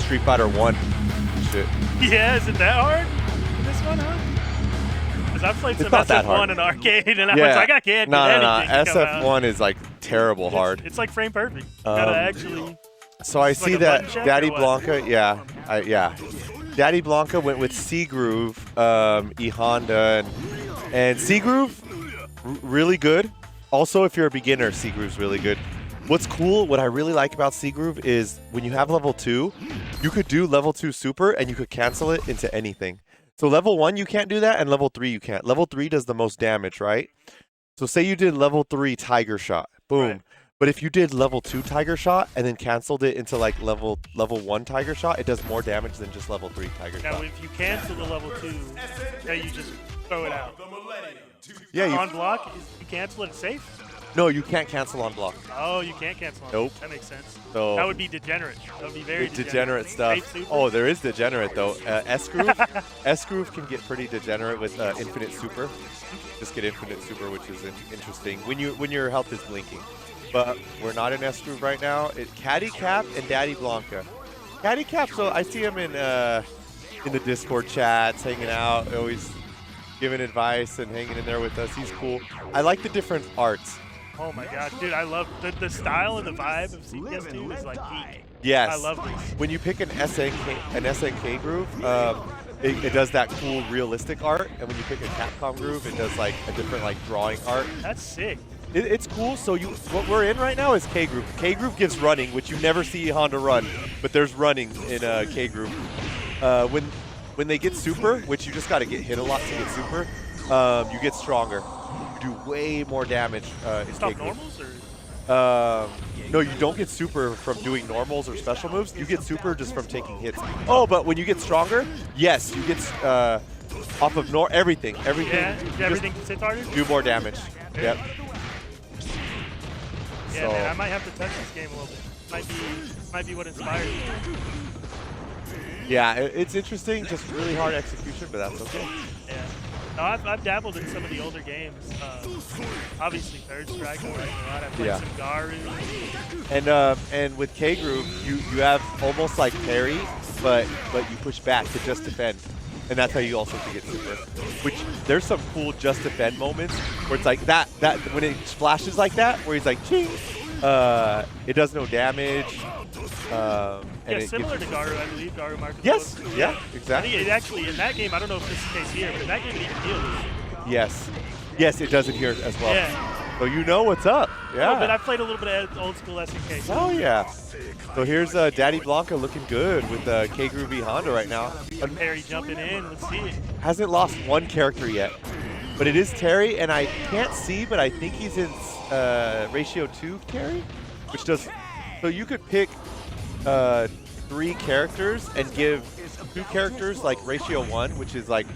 Street Fighter 1. Shit. Yeah, is it that hard? This one, huh? Because I've played some SF1 in arcade, and I was like, I can't do anything. No. SF1 is like terrible hard. It's like frame perfect. You gotta actually. So I see that Daddy Blanka, Daddy Blanka went with C-Groove, E Honda, and C-Groove, really good. Also, if you're a beginner, C-Groove's really good. What's cool, what I really like about C-Groove is when you have level 2, you could do level 2 super and you could cancel it into anything. So level 1 you can't do that, and level 3 you can't. Level 3 does the most damage, right? So say you did level 3 Tiger Shot, boom. Right. But if you did level 2 Tiger Shot and then canceled it into like level 1 Tiger Shot, it does more damage than just level 3 Tiger Shot. Now if you cancel the level 2, then you just throw it out. Yeah, on block, you cancel it, it's safe? No, you can't cancel on block. Oh, you can't cancel on block. That makes sense. So that would be degenerate. That would be very degenerate stuff. Oh, there is degenerate though. S-Groove can get pretty degenerate with infinite super. Just get infinite super, which is interesting when your health is blinking. But we're not in S-Groove right now. It's caticap and Daddy Blanka. Caticap, so I see him in the Discord chats, hanging out, always giving advice and hanging in there with us. He's cool. I like the different arts. Oh my god, dude, I love the style and the vibe of CPS2 is like peak. Yes. I love this. When you pick an SNK groove, it does that cool realistic art, and when you pick a Capcom groove, it does like a different like drawing art. That's sick. It's cool. So what we're in right now is K groove. K groove gives running, which you never see Honda run, but there's running in K groove. When they get super, which you just got to get hit a lot to get super, you get stronger. You do way more damage in Stop K groove. normals or? No, you don't get super from doing normals or special moves. You get super just from taking hits. Oh, but when you get stronger, yes, you get off of everything. Yeah, everything hits harder. Do more damage. Yep. Yeah, so, man, I might have to touch this game a little bit. Might be what inspired me. Yeah, it's interesting. Just really hard execution, but that's okay. Yeah. No, I've dabbled in some of the older games. Obviously, Third Strike. I like a lot. I've played some Garu. And with K Groove, you have almost like parry, but you push back to just defend, and that's how you also can get super. Which there's some cool just defend moments where it's like that when it splashes like that, where he's like ching, it does no damage. And similar to Garu, I believe. Garu Market. Yes, yeah, exactly. I think it actually, in that game, I don't know if this is the case here, but in that game it even heals. Yes, it does it here as well. Yeah. So you know what's up. Yeah. But I played a little bit of old school SNK. Oh yeah. So here's Daddy Blanka looking good with K Groovy Honda right now. Terry jumping in. Let's see it. Hasn't lost one character yet, but it is Terry, and I can't see, but I think he's in ratio 2 Terry, which does. So you could pick 3 characters and give 2 characters like ratio 1, which is like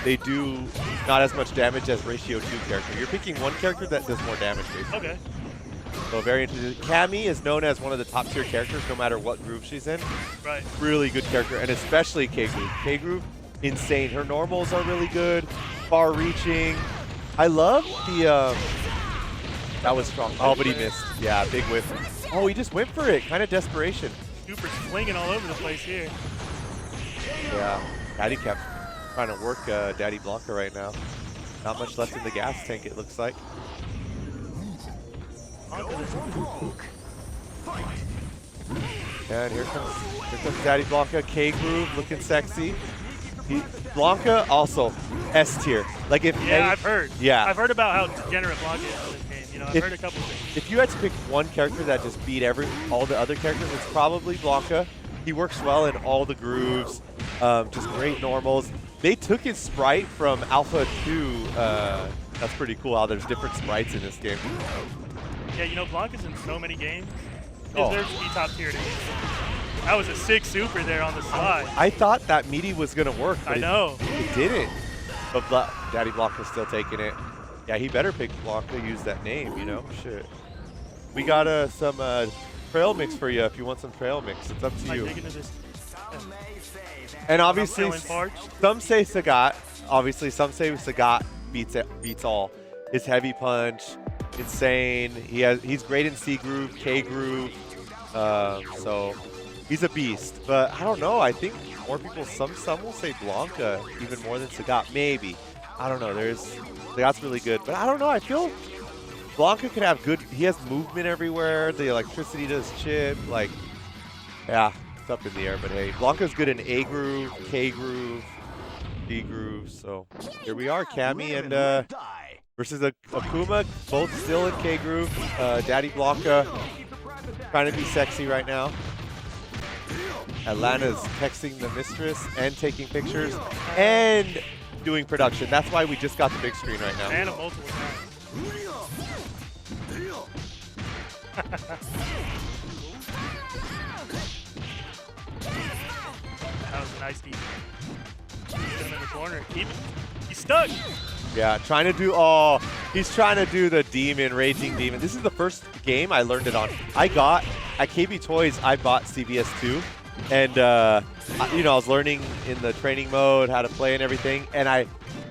they do not as much damage as ratio 2 character. You're picking one character that does more damage, basically. Okay. So very interesting. Cammy is known as one of the top tier characters, no matter what groove she's in. Right. Really good character, and especially K Groove. K Groove, insane. Her normals are really good, far reaching. I love the. That was strong. Oh, but he missed. Yeah, big whiff. Oh, he just went for it. Kind of desperation. Super swinging all over the place here. Yeah, Daddy kept trying to work Daddy Blanka right now. Not much left in the gas tank, it looks like. And here comes Daddy Blanka. K Groove looking sexy. Blanka also S tier. Like if I've heard. Yeah, I've heard about how degenerate Blanka is in this game. You know, I've heard a couple things. If you had to pick one character that just beat all the other characters, it's probably Blanka. He works well in all the grooves. Just great normals. They took his sprite from Alpha 2. That's pretty cool how there's different sprites in this game. Yeah, you know, Blanka's in so many games. He deserves to be top tier to me. That was a sick super there on the slide. I thought that meaty was going to work, but it didn't. But Daddy Blanka's still taking it. Yeah, he better pick Blanka, use that name, you know? Shit. We got some trail mix for you if you want some trail mix. It's up to you. And obviously, some say Sagat. Obviously, some say Sagat beats all. His heavy punch, insane. He's great in C groove, K groove. So He's a beast, but I don't know. I think more people, some will say Blanka even more than Sagat. Maybe. I don't know. Sagat's really good, but I don't know. I feel Blanka could have good. He has movement everywhere. The electricity does chip. Like, yeah, it's up in the air. But hey, Blanka's good in A groove, K groove, D groove. So here we are, Cammy and versus Akuma, both still in K groove. Daddy Blanka trying to be sexy right now. Atlanta's texting the mistress and taking pictures and doing production. That's why we just got the big screen right now. And a multiple times. That was a nice defense. Put him in the corner. He's stuck. Yeah, trying to do, he's trying to do the demon, raging demon. This is the first game I learned it on. At KB Toys, I bought CBS 2. And, you know, I was learning in the training mode how to play and everything. And I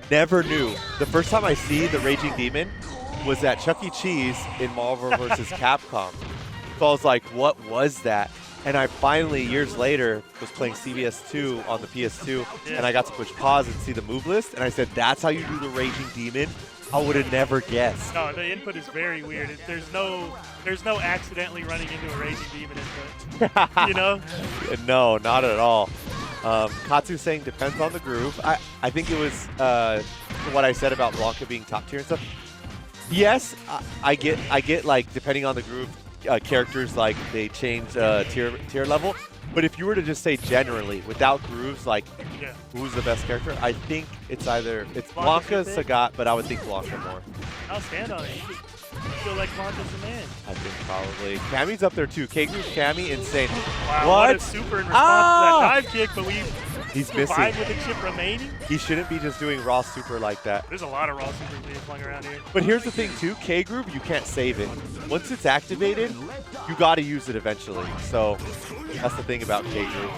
never knew. The first time I see the raging demon was at Chuck E. Cheese in Marvel vs. Capcom. So I was like, what was that? And I finally, years later, was playing CBS 2 on the PS2, and I got to push pause and see the move list, and I said, that's how you do the Raging Demon? I would have never guessed. No, the input is very weird. There's no accidentally running into a Raging Demon input, you know? No, not at all. Katsu saying depends on the groove. I think it was what I said about Blanka being top tier and stuff. Yes, I get like, depending on the groove, characters like they change tier level, but if you were to just say generally without grooves, like who's the best character, I think it's Blanka, Sagat, but I would think Blanka more. I'll stand on it. You feel like Blanka's the man. I think probably. Cammy's up there too. K Groove Cammy, insane. Wow, what a super in response to that dive kick, but he's missing with a chip remaining. He shouldn't be just doing raw super like that. There's a lot of raw super being flung around here. But here's the thing too, K Groove, you can't save it. Once it's activated, you gotta use it eventually. So that's the thing about K Groove.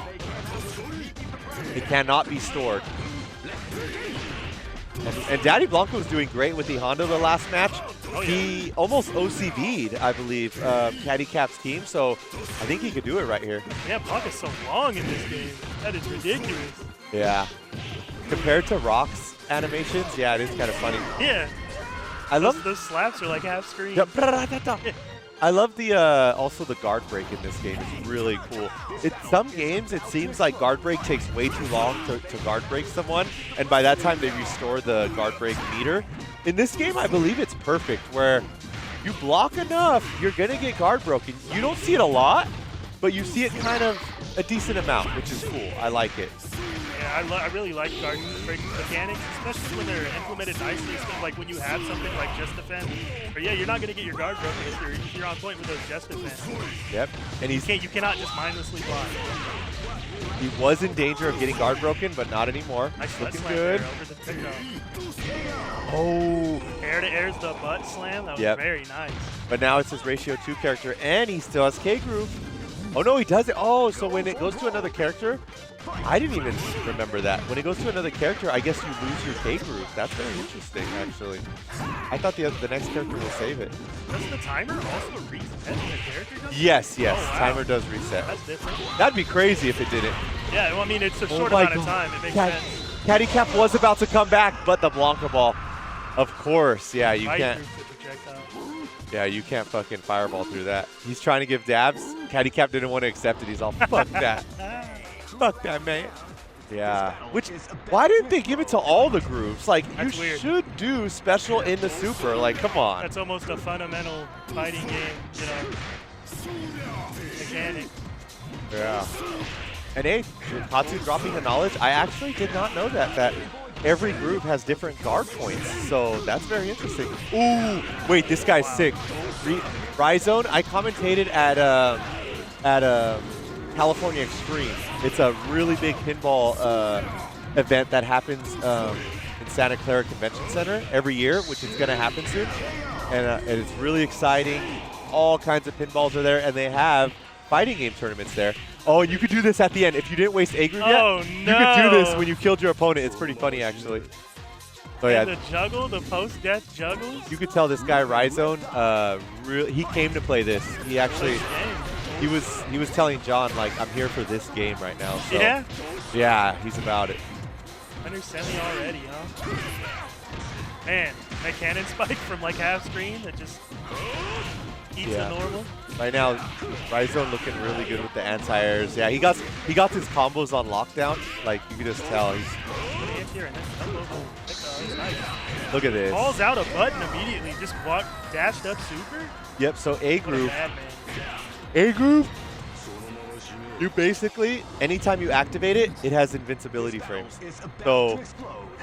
It cannot be stored. And Daddy Blanka was doing great with the Honda the last match. He almost OCV'd, I believe, caticap's team, so I think he could do it right here. Yeah, Blanka's so long in this game. That is ridiculous. Yeah. Compared to Rock's animations, yeah, it is kind of funny. Yeah. I love those slaps are like half screen. I love the also the guard break in this game. It's really cool. Some games it seems like guard break takes way too long to guard break someone, and by that time they restore the guard break meter. In this game, I believe it's perfect, where you block enough, you're gonna get guard broken. You don't see it a lot, but you see it kind of a decent amount, which is cool. I like it. Yeah, I really like guard break mechanics, especially when they're implemented nicely. So like when you have something like just defend, or yeah, you're not gonna get your guard broken if you're on point with those just defend. Yep, and you cannot just mindlessly block. He was in danger of getting guard broken, but not anymore. Nice looking good. Over the pickup. Oh. Air to air's the butt slam. That was very nice. But now it's his ratio 2 character, and he still has K Groove. Oh no, he does it. Oh, so when it goes to another character, I didn't even remember that. When it goes to another character, I guess you lose your K Groove. That's very interesting, actually. I thought the next character will save it. Does the timer also reset when the character does? Yes, yes. Oh, wow. Timer does reset. That's different. That'd be crazy if it didn't. Yeah, well, I mean, it's a short amount of time. It makes sense. Caticap was about to come back, but the Blanka ball. Of course, yeah, you can't. Yeah, you can't fucking fireball through that. He's trying to give dabs. Caticap didn't want to accept it. He's all, fuck that. Fuck that, man. Yeah. Why didn't they give it to all the grooves? Like, you should do special in the super. Like, come on. That's almost a fundamental fighting game, you know, mechanic. Yeah. And hey, Katsu dropping the knowledge. I actually did not know that every groove has different guard points. So that's very interesting. Ooh, wait, this guy's sick. Rhizone, I commentated at California Extreme. It's a really big pinball event that happens in Santa Clara Convention Center every year, which is going to happen soon. And it's really exciting. All kinds of pinballs are there, and they have fighting game tournaments there. Oh, you could do this at the end. If you didn't waste A groove yet, you could do this when you killed your opponent. It's pretty funny, actually. So yeah, the juggle, the post-death juggles. You could tell this guy Rhizone, he came to play this. He actually, He was telling John, like, I'm here for this game right now. So, Yeah? Yeah, he's about it. Under semi already, huh? Man, that cannon spike from like half screen that just eats the normal. Right now, Ryzone looking really good with the anti-airs. Yeah, he got his combos on lockdown. Like, you can just tell. He's Nice. Look at this. Calls out a button immediately. Just dashed up super. Yep, so A groove. Man. A groove. You basically, anytime you activate it, it has invincibility frames. So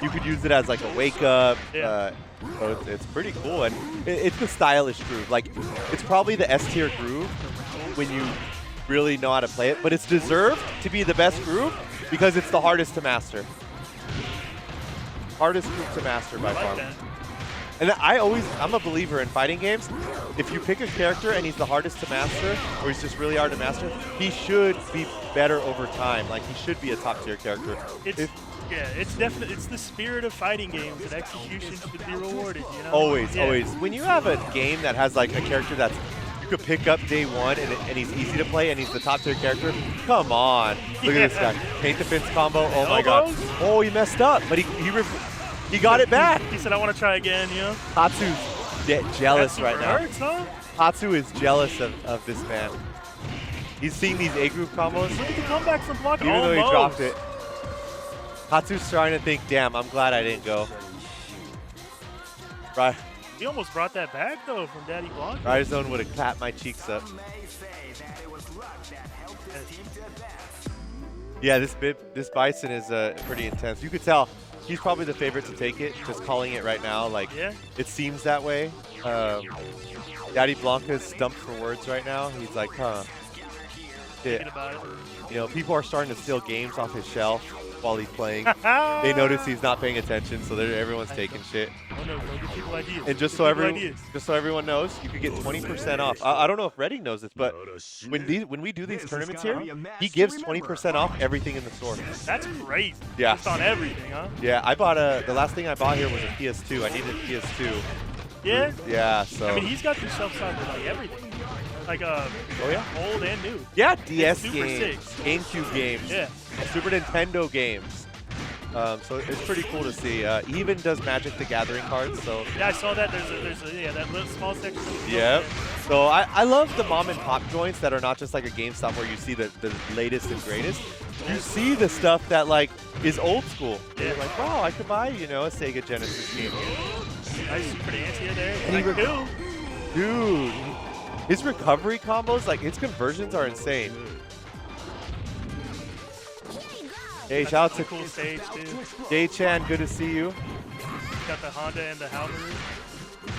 you could use it as like a wake up. Yeah. So it's pretty cool, and it's the stylish groove. Like, it's probably the S tier groove when you really know how to play it, but it's deserved to be the best groove because it's the hardest to master. Hardest groove to master by far. And I'm a believer in fighting games. If you pick a character and he's the hardest to master, or he's just really hard to master, he should be better over time. Like, he should be a top tier character. It's definitely, it's the spirit of fighting games, and execution should be rewarded, you know? Always. When you have a game that has like a character that's you could pick up day one and he's easy to play and he's the top tier character, come on. Look at this guy. Paint the fence combo. Oh my god. Oh, he messed up, but he got it back. He said, I want to try again, you know? Tatsu's jealous right now. Hurts, huh? Tatsu is jealous of this man. He's seeing these A group combos. Look at the comeback from Blanka. Even though he dropped it. Tatsu's trying to think, damn, I'm glad I didn't go. Right. He almost brought that back, though, from Daddy Blanka. Ryzone would have clapped my cheeks up. Yeah, this Bison is pretty intense. You could tell he's probably the favorite to take it, just calling it right now. Like, it seems that way. Daddy Blanka's stumped for words right now. He's like, huh. You know, people are starting to steal games off his shelf while he's playing. They notice he's not paying attention, so everyone's taking shit. Oh no, don't give people ideas. And just so everyone knows, you could get 20% off. I don't know if Redding knows this, but when we do these tournaments here, he gives 20% off everything in the store. That's crazy. Yeah. Just on everything, huh? Yeah, I bought the last thing I bought here was a PS2. I needed a PS2. Yeah? Yeah, so. I mean, he's got the shelf side with like everything. Like old and new. Yeah, DS Super games, sick. GameCube games, Super Nintendo games. So it's pretty cool to see. He even does Magic the Gathering cards. So yeah, I saw that. There's that little small section. Yep. So I love the mom and pop joints that are not just like a GameStop where you see the latest and greatest. You see the stuff that like is old school. Yeah. Like, wow, I could buy a Sega Genesis game. Nice Super Dancia there. And dude, his recovery combos, like his conversions are insane. Hey, shout out to cool stage too. Jay-chan, good to see you. Got the Honda and the Halberd.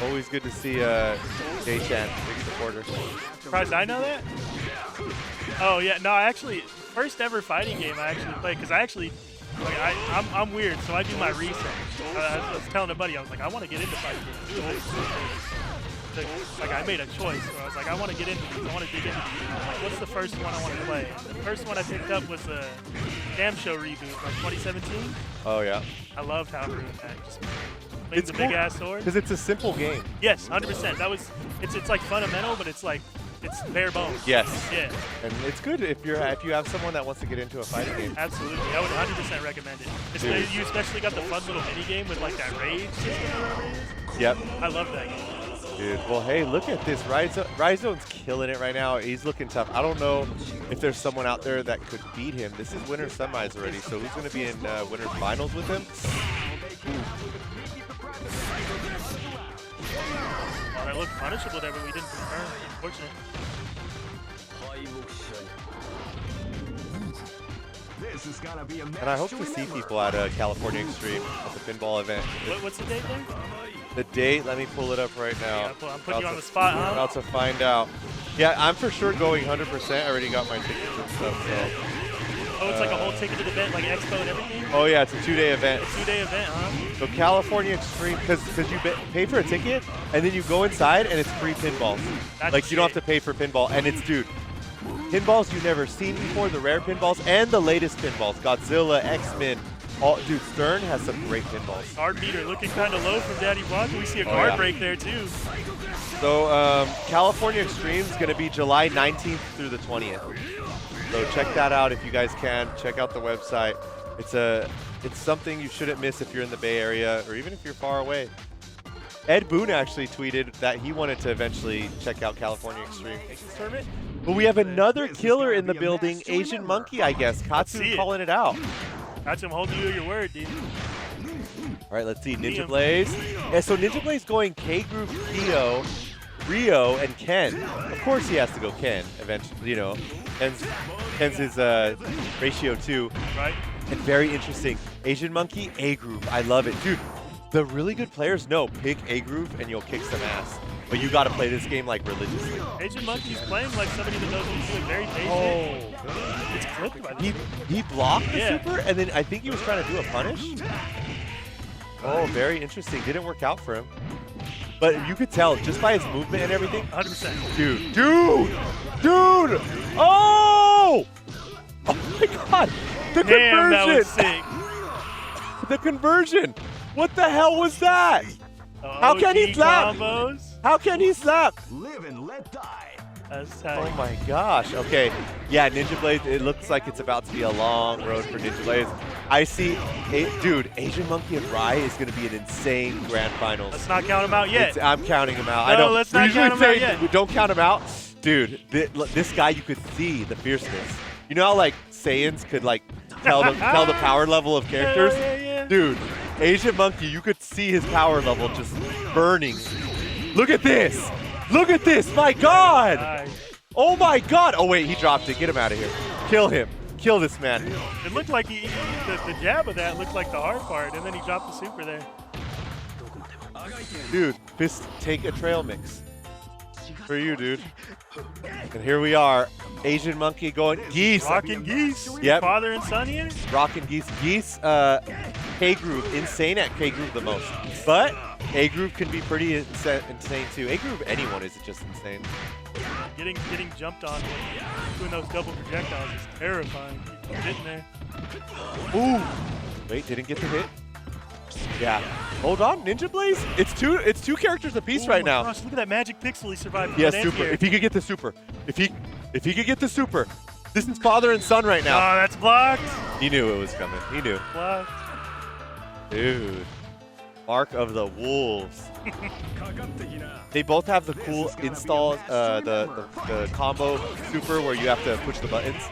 Always good to see Jay-chan, big supporter. Surprised I know that? Oh yeah, no, I actually, first ever fighting game I actually played, because I'm weird, so I do my research. I was telling a buddy, I was like, I want to get into fighting games. Like, I made a choice where I was like, I want to get into these. I want to dig into these. I was like, what's the first one I want to play? The first one I picked up was a Damn Show reboot, like 2017. Oh, yeah. I loved how it just made the big ass sword. Because it's a simple game. Yes, 100%. It's like fundamental, but it's like, it's bare bones. Yes. Yeah. And it's good if you have someone that wants to get into a fighting game. Absolutely. I would 100% recommend it. You especially got the fun little mini game with like that rage system or whatever it is. Yep. I love that game. Dude, well, hey, look at this. Ryzone's killing it right now. He's looking tough. I don't know if there's someone out there that could beat him. This is winner's semis already, so who's going to be in winner's finals with him? Oh, that looked punishable there, but we didn't confirm. Unfortunate. And I hope to see people at California Extreme at the pinball event. What's the date there? The date, let me pull it up right now. Yeah, I'm putting you on the spot, huh? About to find out. Yeah, I'm for sure going 100%. I already got my tickets and stuff. So. Oh, it's like a whole ticketed event, like expo and everything? Oh yeah, it's a 2-day event. A 2-day event, huh? So California Extreme, because you pay for a ticket, and then you go inside, and it's free pinballs. Like, you don't have to pay for pinball, and it's, dude, pinballs you've never seen before, the rare pinballs, and the latest pinballs. Godzilla, X-Men, Dude, Stern has some great pinballs. Guard meter looking kind of low from Daddy Blanka. We see a guard break there too. So California Extreme is going to be July 19th through the 20th. So check that out if you guys can. Check out the website. It's something you shouldn't miss if you're in the Bay Area or even if you're far away. Ed Boone actually tweeted that he wanted to eventually check out California Extreme. But we have another killer in the building, Asian Monkey, I guess. Katsu calling it out. That's him holding you to your word, dude. All right, let's see. NinjaBlaze. Yeah, so NinjaBlaze going K-Groove, Theo, Rio, and Ken. Of course he has to go Ken eventually, you know. Ken's his ratio 2. Right. And very interesting. Asian Monkey, A-Groove. I love it. Dude, the really good players know pick A-Groove and you'll kick some ass. But you got to play this game like religiously. Asian Monkey's playing like somebody that knows what he's doing. Very patient. Oh. It's clipped by he blocked the super, and then I think he was trying to do a punish. Oh, very interesting. Didn't work out for him. But you could tell just by his movement and everything. 100%. Dude! Oh! Oh my God! The conversion! That was sick. The conversion! What the hell was that? How can he slap? Combos. How can he slap? Live and let die. That's tight. Oh my gosh. Okay. Yeah, NinjaBlaze, it looks like it's about to be a long road for NinjaBlaze. I see, dude, Asian Monkey and Rai is going to be an insane grand finals. Let's not count him out yet. I'm counting him out. No, I know. let's not count him out yet. We don't count him out. Dude, this guy, you could see the fierceness. You know how like Saiyans could like tell the power level of characters? Yeah. Dude, Asian Monkey, you could see his power level just burning. Look at this! Look at this! My God! Nice. Oh my God! Oh wait, he dropped it. Get him out of here. Kill him. Kill this man. It looked like the jab of that looked like the hard part, and then he dropped the super there. Dude, fist take a trail mix. For you, dude. And here we are. Asian Monkey going geese. Rockin' geese. Yep. Father and son here. Rockin' geese. Geese, K-Groove. Insane at K-Groove the most. But A-Groove can be pretty insane too. A-Groove, anyone is just insane. Getting jumped on doing those double projectiles is terrifying. Getting there. Ooh. Wait, didn't get the hit. Yeah. Hold on, NinjaBlaze. It's two characters apiece right now. Gosh, look at that magic pixel he survived. Yes, super. If he could get the super. If he could get the super. This is father and son right now. Oh, that's blocked. He knew it was coming. He knew. Blocked. Dude. Mark of the Wolves. They both have the cool install, the combo super where you have to push the buttons.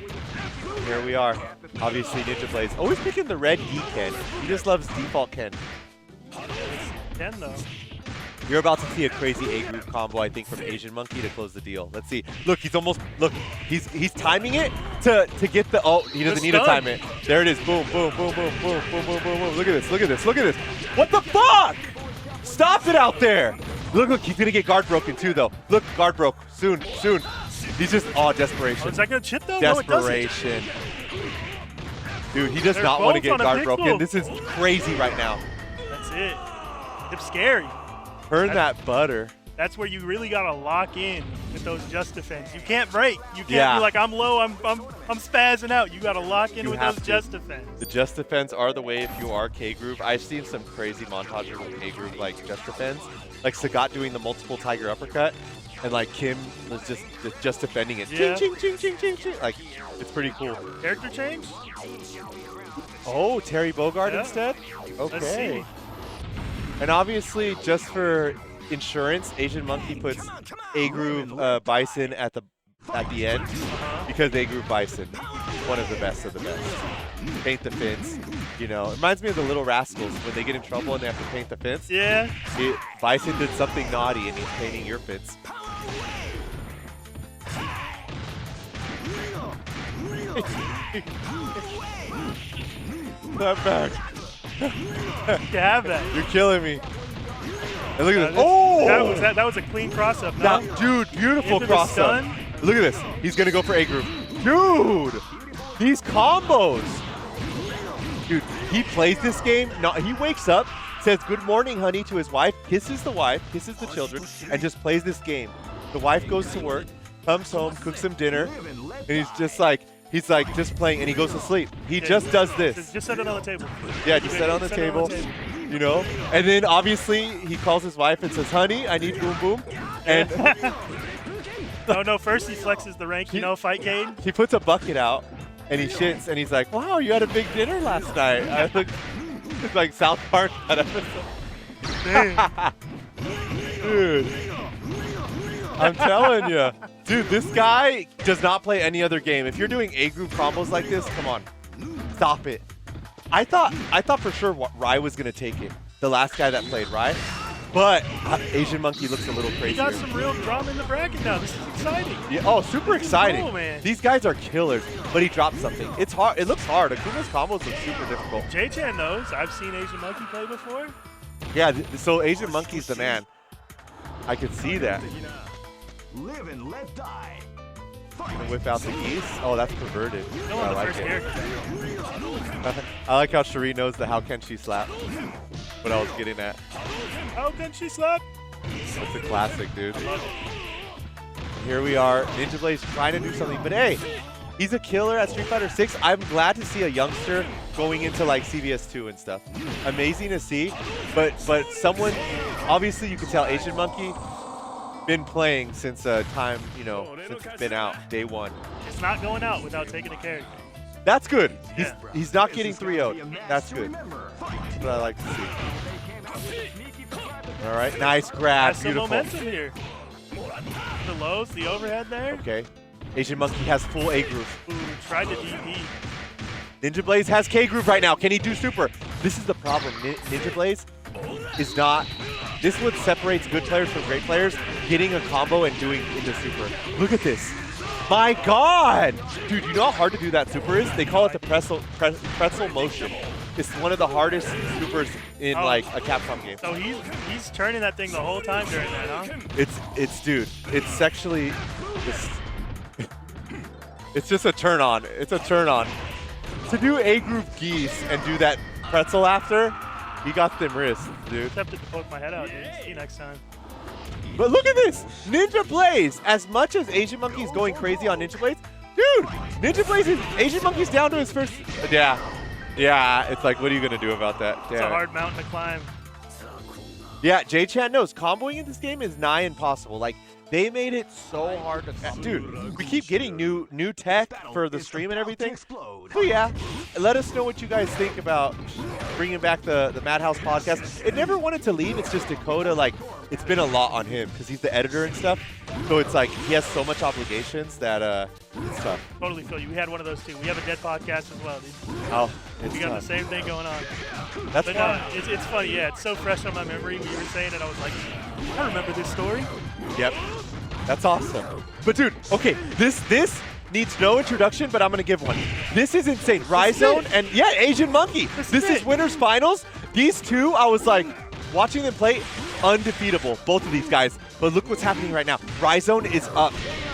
Here we are. Obviously, NinjaBlaze. Always picking the red D Ken. He just loves default Ken. It's 10 though. You're about to see a crazy A-Group combo, I think, from Asian Monkey to close the deal. Let's see. Look, he's almost, look, he's timing it to get the, oh, he doesn't need to time it. There it is. Boom, boom, boom, boom, boom, boom, boom, boom, boom. Look at this, look at this, look at this. What the fuck? Stop it out there. Look, he's going to get guard broken too, though. Look, guard broke. Soon. He's just, oh, desperation. Oh, is that going to chip though? Desperation. Dude, he does not want to get guard broken. This is crazy right now. That's it. It's scary. Burn that butter. That's where you really gotta lock in with those just defense. You can't break. You can't be like, I'm low, I'm spazzing out. You gotta lock in with those just defense. The just defense are the way if you are K-Groove. I've seen some crazy montages with K-Groove like just defense. Like Sagat doing the multiple tiger uppercut, and like Kim was just defending it. Yeah. Ching, ching, ching, ching, ching. Like, it's pretty cool. Character change? Oh, Terry Bogard instead? Let's see. Okay. And obviously, just for insurance, Asian Monkey puts A-Groove Bison at the end because A-Groove Bison, one of the best of the best. Paint the fence, you know. It reminds me of the Little Rascals when they get in trouble and they have to paint the fence. Yeah. Bison did something naughty and he's painting your fence. That back. You have that. You're killing me. And look at this. Oh! That was a clean cross-up. No? Dude, beautiful cross-up. Look at this. He's going to go for A-Groove. Dude! These combos. Dude, he plays this game. No, he wakes up, says good morning, honey, to his wife, kisses the wife, kisses the children, and just plays this game. The wife goes to work, comes home, cooks some dinner, and he's just like, He's like just playing, and he goes to sleep. He just does this. Just set it on the table. Yeah, just set it on the table. You know, and then obviously he calls his wife and says, "Honey, I need boom boom." And no, first he flexes the rank, fight game. He puts a bucket out, and he shits, and he's like, "Wow, you had a big dinner last night." It's like South Park that episode. Dude, I'm telling you, dude, this guy does not play any other game. If you're doing A group combos like this, come on, stop it. I thought for sure Rai was gonna take it. The last guy that played Rai, but Asian Monkey looks a little crazy. He got some real drama in the bracket now. This is exciting. Yeah, oh, super exciting. Cool, man. These guys are killers, but he dropped something. It's hard. It looks hard. Akuma's combos look super difficult. J-Chan knows. I've seen Asian Monkey play before. Yeah, so Asian Monkey's the man. I could see that. Live and let die. Whip out the geese. Oh, that's perverted. No, I like first it. character. I like how Cherie knows the how can she slap. What I was getting at. How can she slap? It's a classic, dude. I love it. Here we are. NinjaBlaze trying to do something, but hey, he's a killer at Street Fighter 6. I'm glad to see a youngster going into like CVS 2 and stuff. Amazing to see, but someone, obviously you can tell Asian Monkey been playing since time, since it's been out, day one. It's not going out without taking a character. That's good. Yeah. He's not getting 3-0'd. That's good. That's what I like to see. All right, nice grab. Has some Beautiful. momentum here. The lows, the overhead there. Okay. Asian Monkey has full A groove. Ooh, tried to DP. NinjaBlaze has K groove right now. Can he do super? This is the problem. NinjaBlaze is not. This is what separates good players from great players. Getting a combo and doing into super. Look at this. My God! Dude, you know how hard to do that super is? They call it the pretzel motion. It's one of the hardest supers in like a Capcom game. So he's turning that thing the whole time during that, huh? Dude, it's sexually, it's just a turn on. It's a turn on. To do A group geese and do that pretzel after, he got them wrists, dude. Tempted to poke my head out, dude. See you next time. But look at this, NinjaBlaze. As much as Asian Monkey's going crazy on NinjaBlaze, dude, Asian Monkey's down to his first. Yeah. It's like, what are you gonna do about that? It's a hard mountain to climb. Yeah, J-Chan knows comboing in this game is nigh impossible. Like, they made it so hard to combo. Dude, we keep getting new tech for the stream and everything. So yeah, let us know what you guys think about bringing back the Madhouse podcast. It never wanted to leave. It's just Dakota, like, it's been a lot on him because he's the editor and stuff. So it's like he has so much obligations that it's tough. Totally feel you. We had one of those too. We have a dead podcast as well, dude. Oh, it's We got tough. the same thing going on. That's But fun. no, it's funny. Yeah, it's so fresh on my memory when you were saying it. I was like, I remember this story. Yep. That's awesome. But dude, okay, this needs no introduction, but I'm gonna give one. This is insane. Rhizone and yeah, Asian Monkey. This is winners finals. These two, I was like, watching them play, undefeatable, both of these guys. But look what's happening right now. Rhizone is up.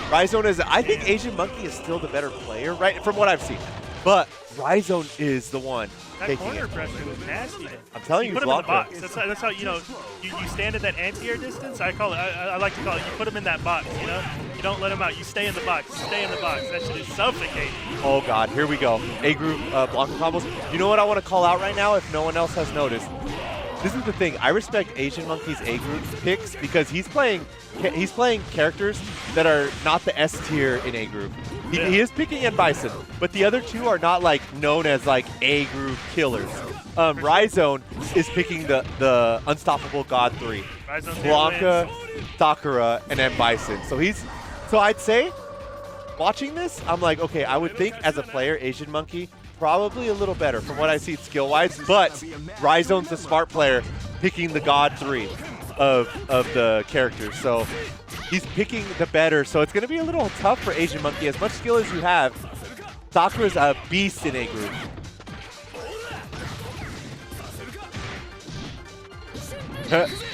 Rhizone is, I think Asian Monkey is still the better player, right? From what I've seen. But Rhizone is the one That taking corner it. pressure was nasty. I'm telling you, put him in the Blanka. box. That's how you stand at that anti-air distance. I call it. I like to call it. You put him in that box. You don't let him out. You stay in the box. You stay in the box. That shit is suffocating. Oh God, here we go. A group Blanka combos. You know what I want to call out right now if no one else has noticed? This is the thing. I respect Asian Monkey's A group picks because he's playing characters that are not the S tier in A group. He is picking N Bison, but the other two are not like known as like A group killers. Rhizone is picking the Unstoppable God 3. Blanka, Sakura, and M Bison. So I'd say, watching this, I'm like, okay, I would think as a player, Asian Monkey, probably a little better from what I see skill-wise, but Rhizone's a smart player picking the God 3 of the characters. So he's picking the better, so it's going to be a little tough for Asian Monkey. As much skill as you have, Sakura's a beast in A group.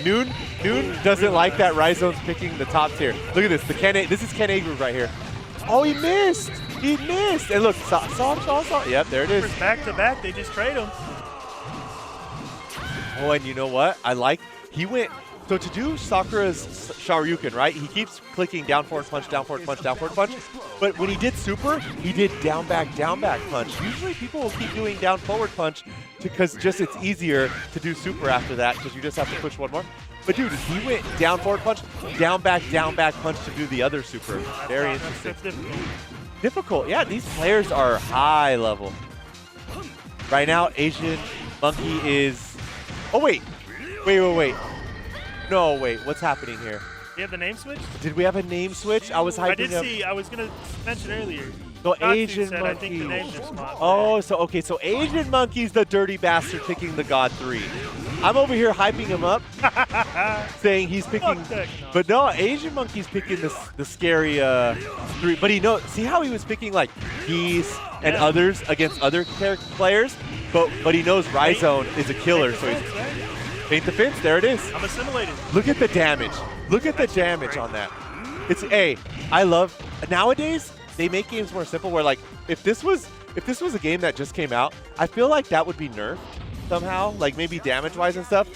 Noon doesn't like that Rhizone's picking the top tier. Look at this. This is Ken A group right here. Oh, he missed. He missed. And look, saw. Yep, there it is. Back to back, they just trade him. Oh, and you know what? He went So to do Sakura's Shoryuken, right? He keeps clicking down forward punch, down forward punch, down forward punch. But when he did super, he did down back punch. Usually people will keep doing down forward punch because just it's easier to do super after that because you just have to push one more. But dude, he went down forward punch, down back punch to do the other super. Very interesting. That's Difficult. Yeah, these players are high level. Right now, Asian Monkey is... Oh, wait. Wait. No, wait. What's happening here? You have the name switch? Did we have a name switch? I was hyping I did up. see. I was going to mention earlier. So Natsu Asian said, Monkey. I think the names are smart. Oh, so okay. So Asian Monkey's the dirty bastard picking the God 3. I'm over here hyping him up, saying he's picking. But no, Asian Monkey's picking the scary 3. But he knows. See how he was picking like Geese and others against other players? But he knows Rhizone is a killer, so he's paint the fence. There it is. I'm assimilated. Look at the damage. Look at the damage on that. It's I love nowadays they make games more simple. Where like if this was a game that just came out, I feel like that would be nerfed somehow, like maybe damage wise and stuff.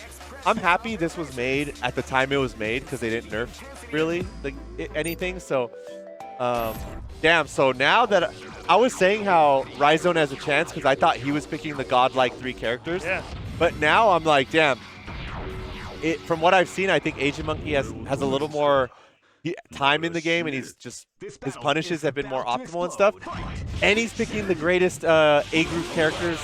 I'm happy this was made at the time it was made because they didn't nerf really like anything. So damn. So now that I was saying how Rhizone has a chance because I thought he was picking the godlike 3 characters. Yeah. But now I'm like, damn. From what I've seen, I think Asian Monkey has a little more time in the game, and his punishes have been more optimal and stuff. And he's picking the greatest A group characters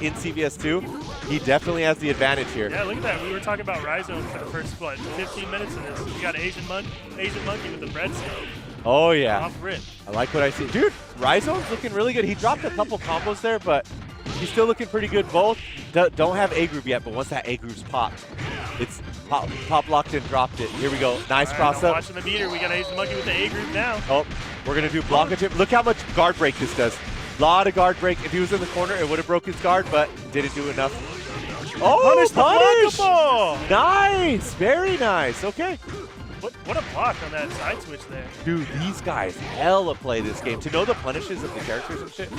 in CVS2. He definitely has the advantage here. Yeah, look at that. We were talking about Rhizone for the first 15 minutes of this. We got Asian Monkey with the breadstick. Oh yeah. Off rip. I like what I see. Dude, Rhizone's looking really good. He dropped a couple combos there, but he's still looking pretty good. Both don't have A group yet, but once that A group's popped, it's pop locked and dropped it. Here we go. Nice cross up. Watching the meter. We got Asian Monkey with the A group now. Oh, we're going to do Blanka chip. Look how much guard break this does. Lot of guard break. If he was in the corner, it would have broke his guard, but didn't do enough. Oh, punish! Nice. Very nice. Okay. What a block on that side switch there. Dude, these guys hella play this game. To know the punishes of the characters and shit.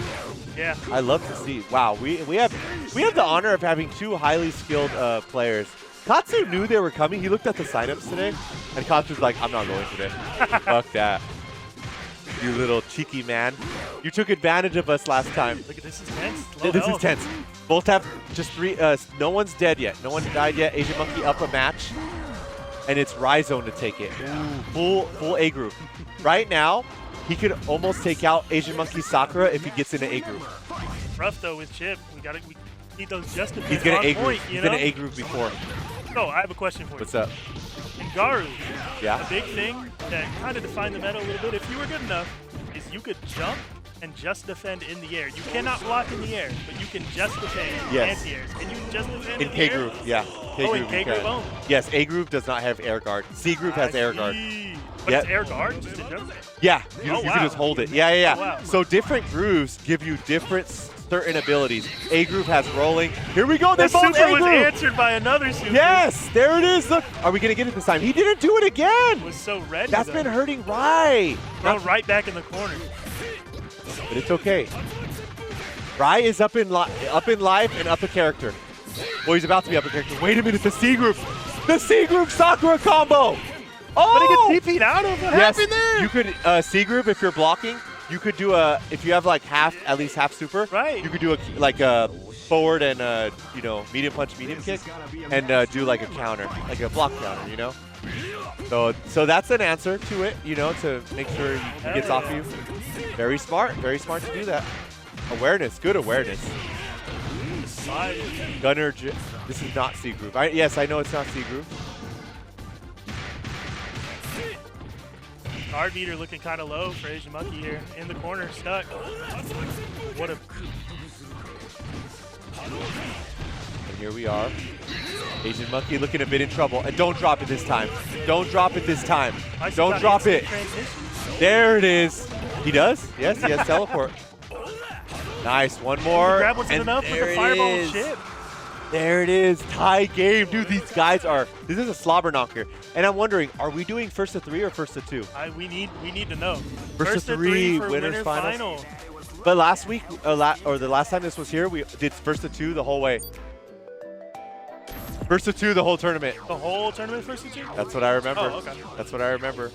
Yeah. I love to see. Wow, we have the honor of having 2 highly skilled players. Katsu knew they were coming. He looked at the signups today, and Katsu's like, I'm not going today. Fuck that. You little cheeky man. You took advantage of us last time. Look at this. Is tense. This is tense. Both have just 3. No one's dead yet. No one died yet. Asian Monkey up a match. And it's Rhizone to take it. Ooh, full A group. Right now, he could almost take out Asian Monkey Sakura if he gets in an A group. Rough though with Chip. We need those just He's gonna A group. He's been an A group before. No, I have a question for you. What's up? In Garu, yeah. a big thing that kind of defined the meta a little bit, if you were good enough, is you could jump and just defend in the air. You cannot block in the air, but you can just defend anti-airs. Can you just defend in the K air? group, yeah. In K group only? Yes, A group does not have air guard. C group has air guard. But it's air guard? Just in jump? Yeah, you can just hold it. Yeah. Oh, wow. So different grooves give you different certain abilities. A group has rolling. Here we go. They're both super A was group. answered by another super. Yes, there it is. Look, are we gonna get it this time? He didn't do it again. Was so ready. That's been hurting Rai. Right back in the corner. But it's okay. Rai is up in life and up a character. Well, he's about to be up a character. Wait a minute, the C group. The C group Sakura combo. Oh! But he gets TP'd out of. What happened there? You could C group if you're blocking. You could do if you have like at least half super. Right. You could do a forward and medium punch, medium kick, and do like a counter, like a block counter. So that's an answer to it. To make sure he gets off you. Very smart to do that. Awareness, good awareness. Gunner, this is not C group. Yes, I know it's not C group. Guard meter looking kind of low for Asian Monkey here. In the corner, stuck. What a... And here we are. Asian Monkey looking a bit in trouble. And don't drop it this time. Don't drop it this time. Don't drop it. There it is. He does? Yes, he has teleport. Nice. One more. Grab wasn't enough with the fireball chip. There it is. Tie game. Dude, these guys are... This is a slobber knocker. And I'm wondering, are we doing first to 3 or first to 2? We need to know. First to 3 for winners final. But last week, or the last time this was here, we did first to 2 the whole way. First of 2 the whole tournament. The whole tournament first of 2? That's what I remember. Oh, okay. That's what I remember.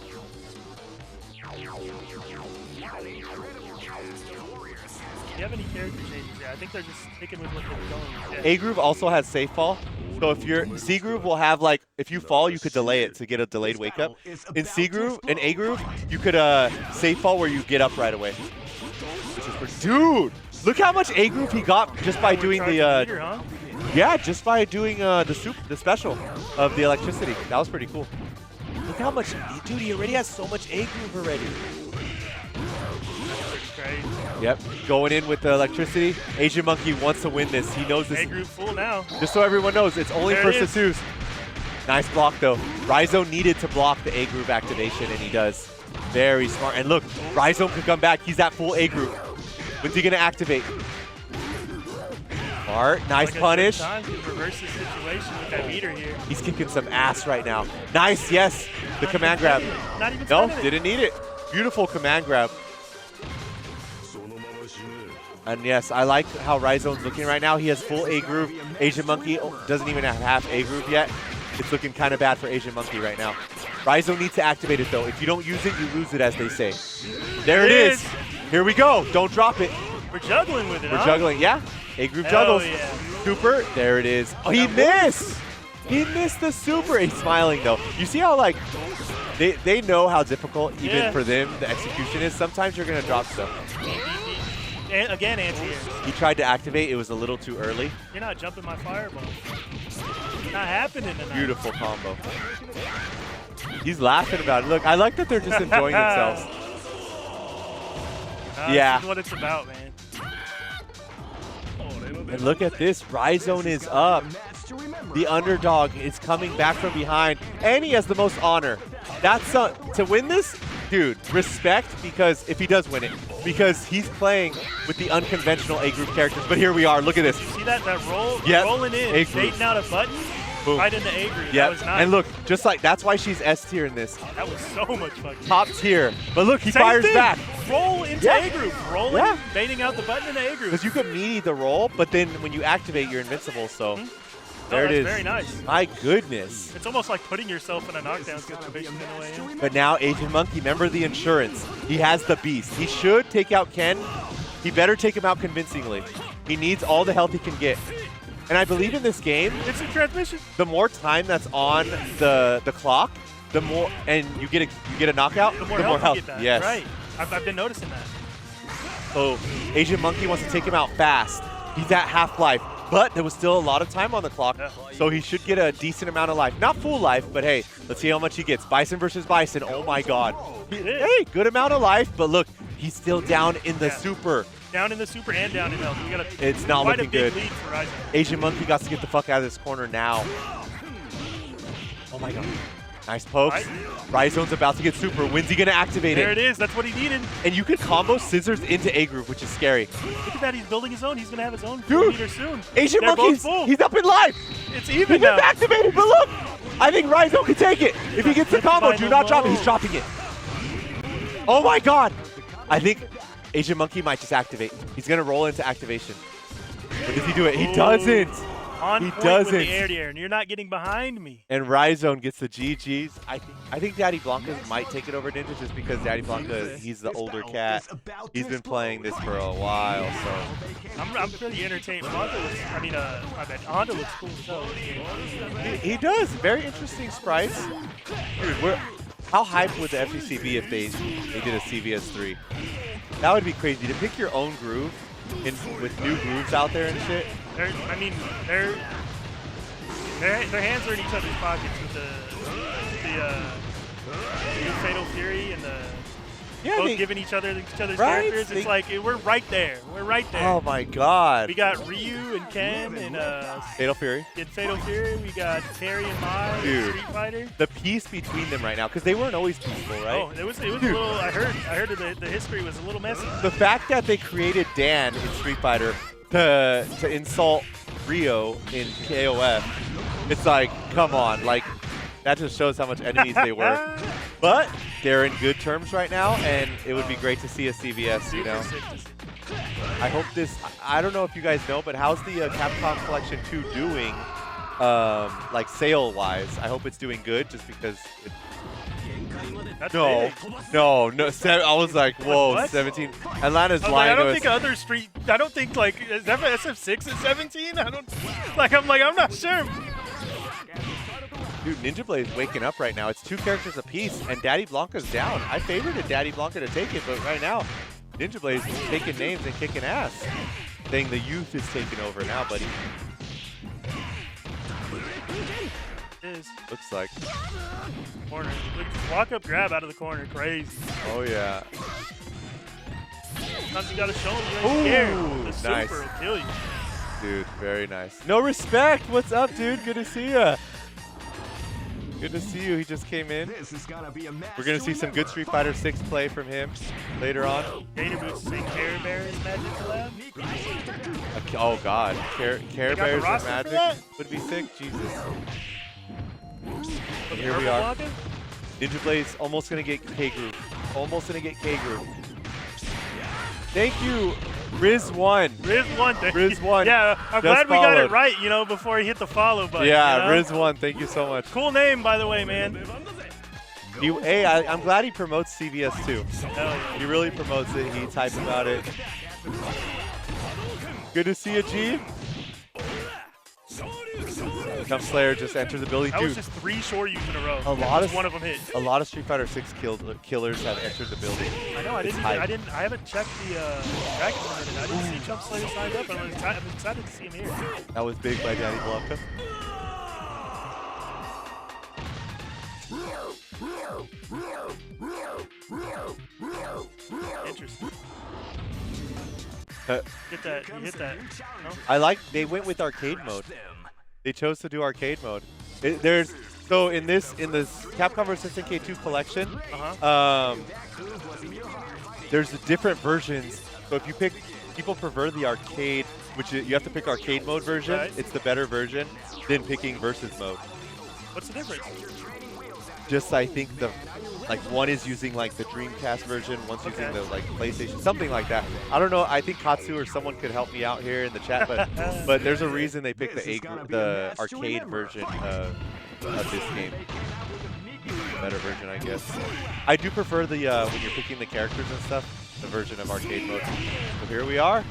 Do you have any character changes? Yeah, I think they're just sticking with what they're going with. Yeah. A groove also has safe fall. So if you're C groove will have like if you fall you could delay it to get a delayed wake up. In C groove, in A groove, you could safe fall where you get up right away. Which is pretty, dude, look how much A groove he got just by doing the meter, huh? yeah, just by doing the special of the electricity. That was pretty cool. Look how much, dude, he already has so much A groove already. Crazy. Yep, going in with the electricity. Asian Monkey wants to win this. He knows this. A group full now. Just so everyone knows, it's only There first it of 2s. Nice block though. Rhizome needed to block the A groove activation, and he does. Very smart. And look, Rhizome could come back. He's at full A groove. When's he gonna activate? Smart, nice Like punish. Time to reverse the situation with that meter here. He's kicking some ass right now. Nice, yes. The Not command even grab. spending it. Not even No, spending it. didn't need it. Beautiful command grab. And yes, I like how Rhizome's looking right now. He has full A groove. Asian Monkey doesn't even have half A groove yet. It's looking kind of bad for Asian Monkey right now. Rhizome needs to activate it though. If you don't use it, you lose it, as they say. There it is. Here we go. Don't drop it. We're juggling with it, We're huh? juggling. Yeah. A groove Hell juggles. yeah. Super. There it is. Oh, he missed. He missed the super. He's smiling though. You see how like they know how difficult even for them the execution is. Sometimes you're gonna drop stuff. And again, anti-air. He tried to activate. It was a little too early. You're not jumping my fireball. Not happening tonight. Beautiful combo. He's laughing about it. Look, I like that they're just enjoying themselves. Yeah. This is what it's about, man. And look at this. Rhizome is up. The underdog is coming back from behind. And he has the most honor. That's to win this, dude, respect, because if he does win it, because he's playing with the unconventional A group characters. But here we are. Look at this. You see that roll? Yep. Rolling in, A group. baiting out a button, Boom. right into A group. Yeah. That was nice. And look, just like that's why she's S tier in this. That was so much fucking Top tier. But look, he Same fires thing. back. Roll into Yeah. A group. Rolling, Yeah. baiting out the button into A group. Because you could meanie the roll, but then when you activate, you're invincible. So there it that's is. very nice. My goodness. It's almost like putting yourself in a knockdown situation in a way. Yeah. But now Asian Monkey, remember the insurance. He has the beast. He should take out Ken. He better take him out convincingly. He needs all the health he can get. And I believe in this game, It's a transmission. the more time that's on the clock, the more, and you get a knockout, The more health you get back. Yes. Right. I've been noticing that. So Asian Monkey wants to take him out fast. He's at half-life, but there was still a lot of time on the clock, so he should get a decent amount of life. Not full life, but hey, let's see how much he gets. Bison versus Bison, oh my god. Hey, good amount of life, but look, he's still down in the super. Down in the super and down in health. We got It's not quite looking a big good. lead for Rhizome. Asian Monkey got to get the fuck out of this corner now. Oh my god. Nice pokes. Rhizome's about to get super. When's he gonna activate There it? it is. That's what he needed. And you could combo scissors into A group, which is scary. Look at that. He's building his own. He's going to have his own Dude, meter soon. Asian They're Monkey's, both full. he's up in life. It's He even gets now. activated, but look! I think Rhizome can take it. If he gets the combo, do not drop it. He's dropping it. Oh my god! I think Asian Monkey might just activate. He's gonna roll into activation. But does he do it? He doesn't! On He point doesn't. with the air to air, and you're not getting behind me. And Rhizome gets the GGs. I think Daddy Blanka might take it over Ninja just because Daddy Blanka, he's the older cat. He's been playing this for a while, so. I'm pretty entertained. Honda looks, I mean, my bad. Honda looks cool as hell. He does. Very interesting sprites. Dude, how hyped would the FEC be if they did a CVS3? That would be crazy. To pick your own groove with new grooves out there and shit. Their hands are in each other's pockets with the new Fatal Fury and the both giving each other's characters. It's like we're right there. We're right there. Oh my god. We got Ryu and Ken and Fatal Fury. in Fatal Fury. We got Terry and Mai in Street Fighter. The peace between them right now, because they weren't always peaceful, right? Oh, it was a little. I heard the history was a little messy. The fact that they created Dan in Street Fighter to insult Rio in KOF, it's like, come on, like that just shows how much enemies they were. But they're in good terms right now, and it would be great to see a CVS, you know. I hope this, I don't know if you guys know, but how's the Capcom Collection 2 doing like sale-wise. I hope it's doing good, just because. That's No, big. no. I was like, whoa, What? 17. Atlanta's I was like, lying I don't to think us. other street. I don't think like is that SF6 is 17. I don't. I'm not sure. Dude, NinjaBlaze waking up right now. It's 2 characters apiece, and Daddy Blanka's down. I favored Daddy Blanka to take it, but right now, NinjaBlaze is taking names and kicking ass. Saying the youth is taking over now, buddy. Is Looks like. corner. Walk up, grab out of the corner. Crazy. Oh, yeah. Sometimes you gotta show them you Ooh, ain't scared. The nice. super will kill you. Dude, very nice. No respect. What's up, dude? Good to see ya. Good to see you. He just came in. This is gonna be a match We're going to see some good remember. Street Fighter 6 play from him later on. Gator Boots say Care Bear is Magic Lab. Oh, God. Care got the Bears and roster for Magic that? would be sick. Jesus. With Here we Purple are. Walking? NinjaBlaze almost going to get K-Groove. Almost going to get K-Groove. Thank you, Riz1. Riz1, thank Riz you. one. Yeah, I'm Just glad we got followed. it right, you know, before he hit the follow button. Yeah, you know? Riz1. Thank you so much. Cool name, by the way, man. Hey, I'm glad he promotes CVS too. Hell yeah. He really promotes it. He types about it. Good to see you, G. Come Slayer just entered the building. That was Dude, just 3 Shoryus in a row. A lot Just of- one of them hit. a lot of Street Fighter 6 killers have entered the building. I know. I It's didn't. hype. I haven't checked the bracket in a minute. I didn't see Chump Slayer signed up. I'm excited to see him here. That was big by Daddy Blanka. Interesting. Uh, Get that. You hit that. No? I like they went with arcade mode. They chose to do arcade mode. So in this Capcom vs SNK 2 collection, there's different versions. So if you pick, people prefer the arcade, which you have to pick arcade mode version. Right. It's the better version than picking versus mode. What's the difference? Just I think one is using like the Dreamcast version, one's using the like PlayStation, something like that. I don't know. I think Katsu or someone could help me out here in the chat, but there's a reason they picked the arcade version of this game. Better version, I guess. I do prefer the when you're picking the characters and stuff, the version of arcade mode. So here we are.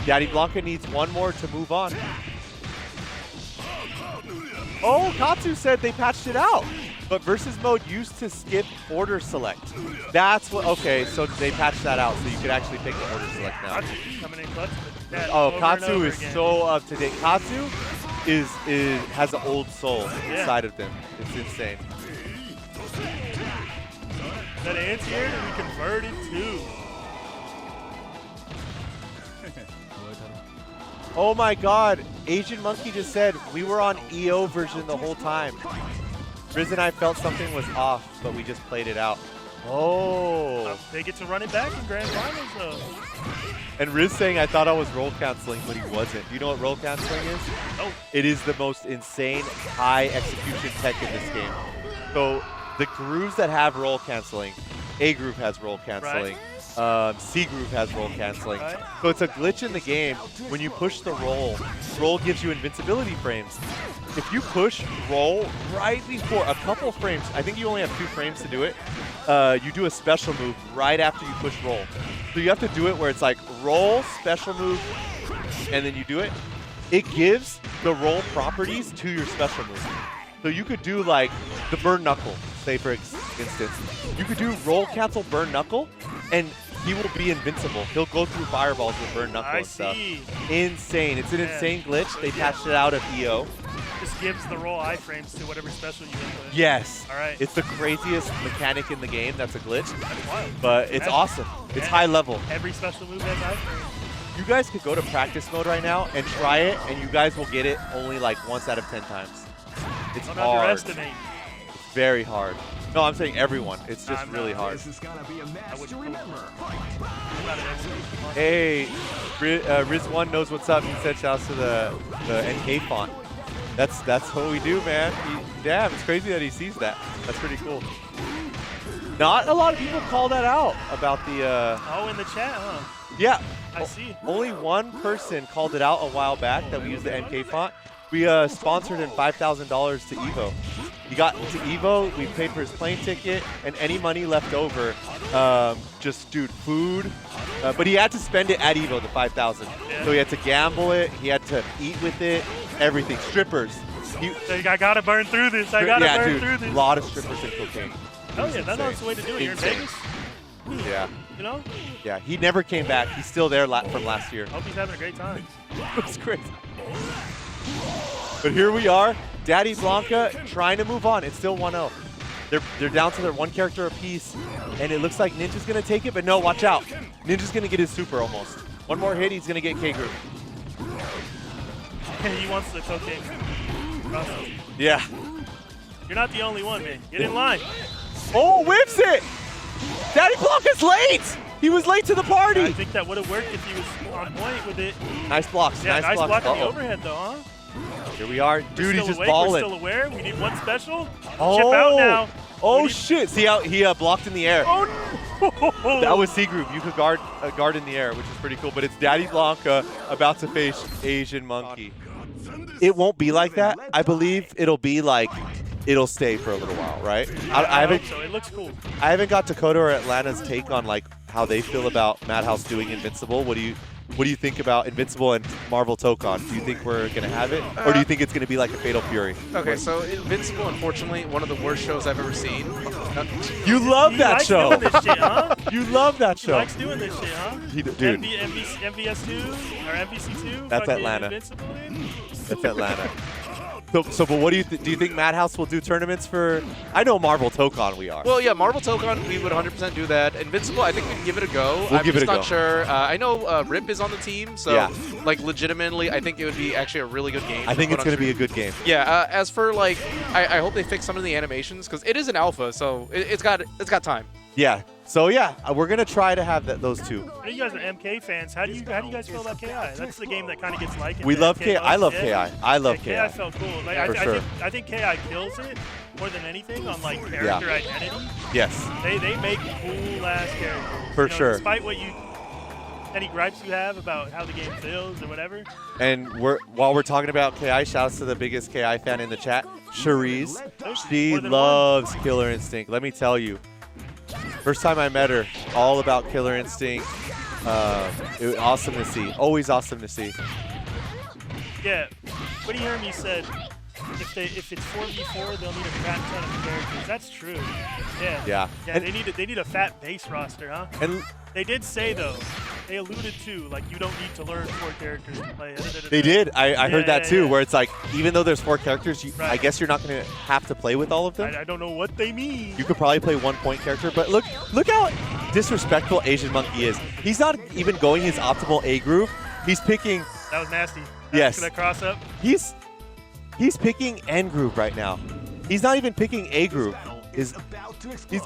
Daddy Blanka needs one more to move on. Oh, Katsu said they patched it out. But versus mode used to skip order select. That's what, okay, so they patched that out so you could actually pick the order select now. Katsu coming in clutch with that Oh, over and Katsu over is again. so up to date. Katsu has an old soul inside of them. It's insane. That anti-air that we converted to. Oh my god, Asian Monkey just said we were on EO version the whole time. Riz and I felt something was off, but we just played it out. Oh. They get to run it back in Grand Finals, though. And Riz saying I thought I was roll canceling, but he wasn't. Do you know what roll canceling is? Oh. It is the most insane high execution tech in this game. So the grooves that have roll canceling, A groove has roll canceling. C groove has roll canceling. Right. So it's a glitch in the game. When you push the roll gives you invincibility frames. If you push roll right before a couple frames, I think you only have 2 frames to do it, you do a special move right after you push roll. So you have to do it where it's like roll, special move, and then you do it. It gives the roll properties to your special move. So you could do like the burn knuckle, say for instance. You could do roll cancel burn knuckle, and he will be invincible. He'll go through fireballs with burn knuckle I and stuff. see. Insane. It's an Yeah. insane glitch. They patched it out of EO. Just gives the roll iframes to whatever special you input. Yes. All right. It's the craziest mechanic in the game. That's a glitch. That's wild. But it's That's- awesome. It's yeah. high level. Every special move has iframes. You guys could go to practice mode right now and try it, and you guys will get it only like once out of 10 times. It's Don't hard. underestimate. It's very hard. No, I'm saying everyone. It's just I'm really not. hard. This is gonna be a match would to hope. remember. I'm not an expert. Hey, Riz1 knows what's up. He said shouts to the NK font. That's what we do, man. Damn, it's crazy that he sees that. That's pretty cool. Not a lot of people call that out about the. Oh, in the chat, huh? Yeah. I see. Only one person called it out a while back that we use the NK font. We sponsored him $5,000 to Evo. He got to Evo, we paid for his plane ticket, and any money left over, just, dude, food. But he had to spend it at Evo, the $5,000. Yeah. So he had to gamble it, he had to eat with it, everything. Strippers. I gotta burn through this. I gotta burn through this. A lot of strippers and cocaine. Oh yeah, that's the way to do it. You're in Vegas. Yeah. You know? Yeah, he never came back. He's still there from last year. Hope he's having a great time. It was great. But here we are, Daddy Blanka trying to move on. It's still 1-0. They're down to their one character apiece, and it looks like Ninja's gonna take it, but no, watch out. Ninja's gonna get his super almost. One more hit, he's gonna get K group. He wants the cocaine. Yeah. You're not the only one, man. Get in line. Oh, whips it! Daddy Blanka's late! He was late to the party! I think that would have worked if he was on point with it. Nice blocks, Yeah, nice block on the Uh-oh. overhead though, huh? Here we are. Dude, he's just We're balling. still aware. We need one special. Oh. Chip out now. Oh, shit. See how he blocked in the air. Oh, no. That was C group. You could guard in the air, which is pretty cool. But it's Daddy Blanka about to face Asian Monkey. It won't be like that. I believe it'll be like, it'll stay for a little while, right? I hope so. It looks cool. I haven't got Dakota or Atlanta's take on like how they feel about Madhouse doing Invincible. What do you think about Invincible and Marvel Tokon? Do you think we're going to have it? Or do you think it's going to be like a Fatal Fury? Okay, so Invincible, unfortunately, one of the worst shows I've ever seen. You love He that likes show. doing this shit, huh? You love that He show. likes doing this shit, huh? Dude, MVS2 or MVC2? That's fucking Atlanta. Invincible in? that's Atlanta. So, but what do you think Madhouse will do tournaments for? I know Marvel Tokon we are. Well, yeah, Marvel Tokon, we would 100% do that. Invincible, I think we'd give it a go. We'll I'm give it just a not go. sure. I know Rip is on the team, so Yeah. like legitimately, I think it would be actually a really good game. I think it's put on going to be a stream. good game. Yeah. As for like, I hope they fix some of the animations because it is an alpha, so it's got time. Yeah. So yeah, we're gonna try to have those two. I know you guys are MK fans. How do you guys feel about KI? That's the game that kind of gets liked. We love KI. I love Yeah. KI. I love KI KI. felt cool. Like, For sure. I think KI kills it more than anything on like character identity. Yes. They make cool ass characters. For You know, sure. Despite any gripes you have about how the game feels or whatever. And while we're talking about KI, shouts to the biggest KI fan in the chat, Cherise. She More than loves Killer Instinct. Let me tell you. First time I met her, all about Killer Instinct. It was awesome to see. Always awesome to see. Yeah, what do you hear me said? If it's 4v4, they'll need a fat ton of characters. That's true. Yeah. Yeah. Yeah. And- They need a fat base roster, huh? And They did say though. They alluded to like you don't need to learn 4 characters to play. they did. I heard that too, yeah. where it's like, even though there's 4 characters, I Right. guess you're not going to have to play with all of them. I don't know what they mean. You could probably play 1 point character, but look how disrespectful Asian Monkey is. He's not even going his optimal A groove. He's picking. That was nasty. Yes. That cross up. He's picking N groove right now. He's not even picking A groove. He's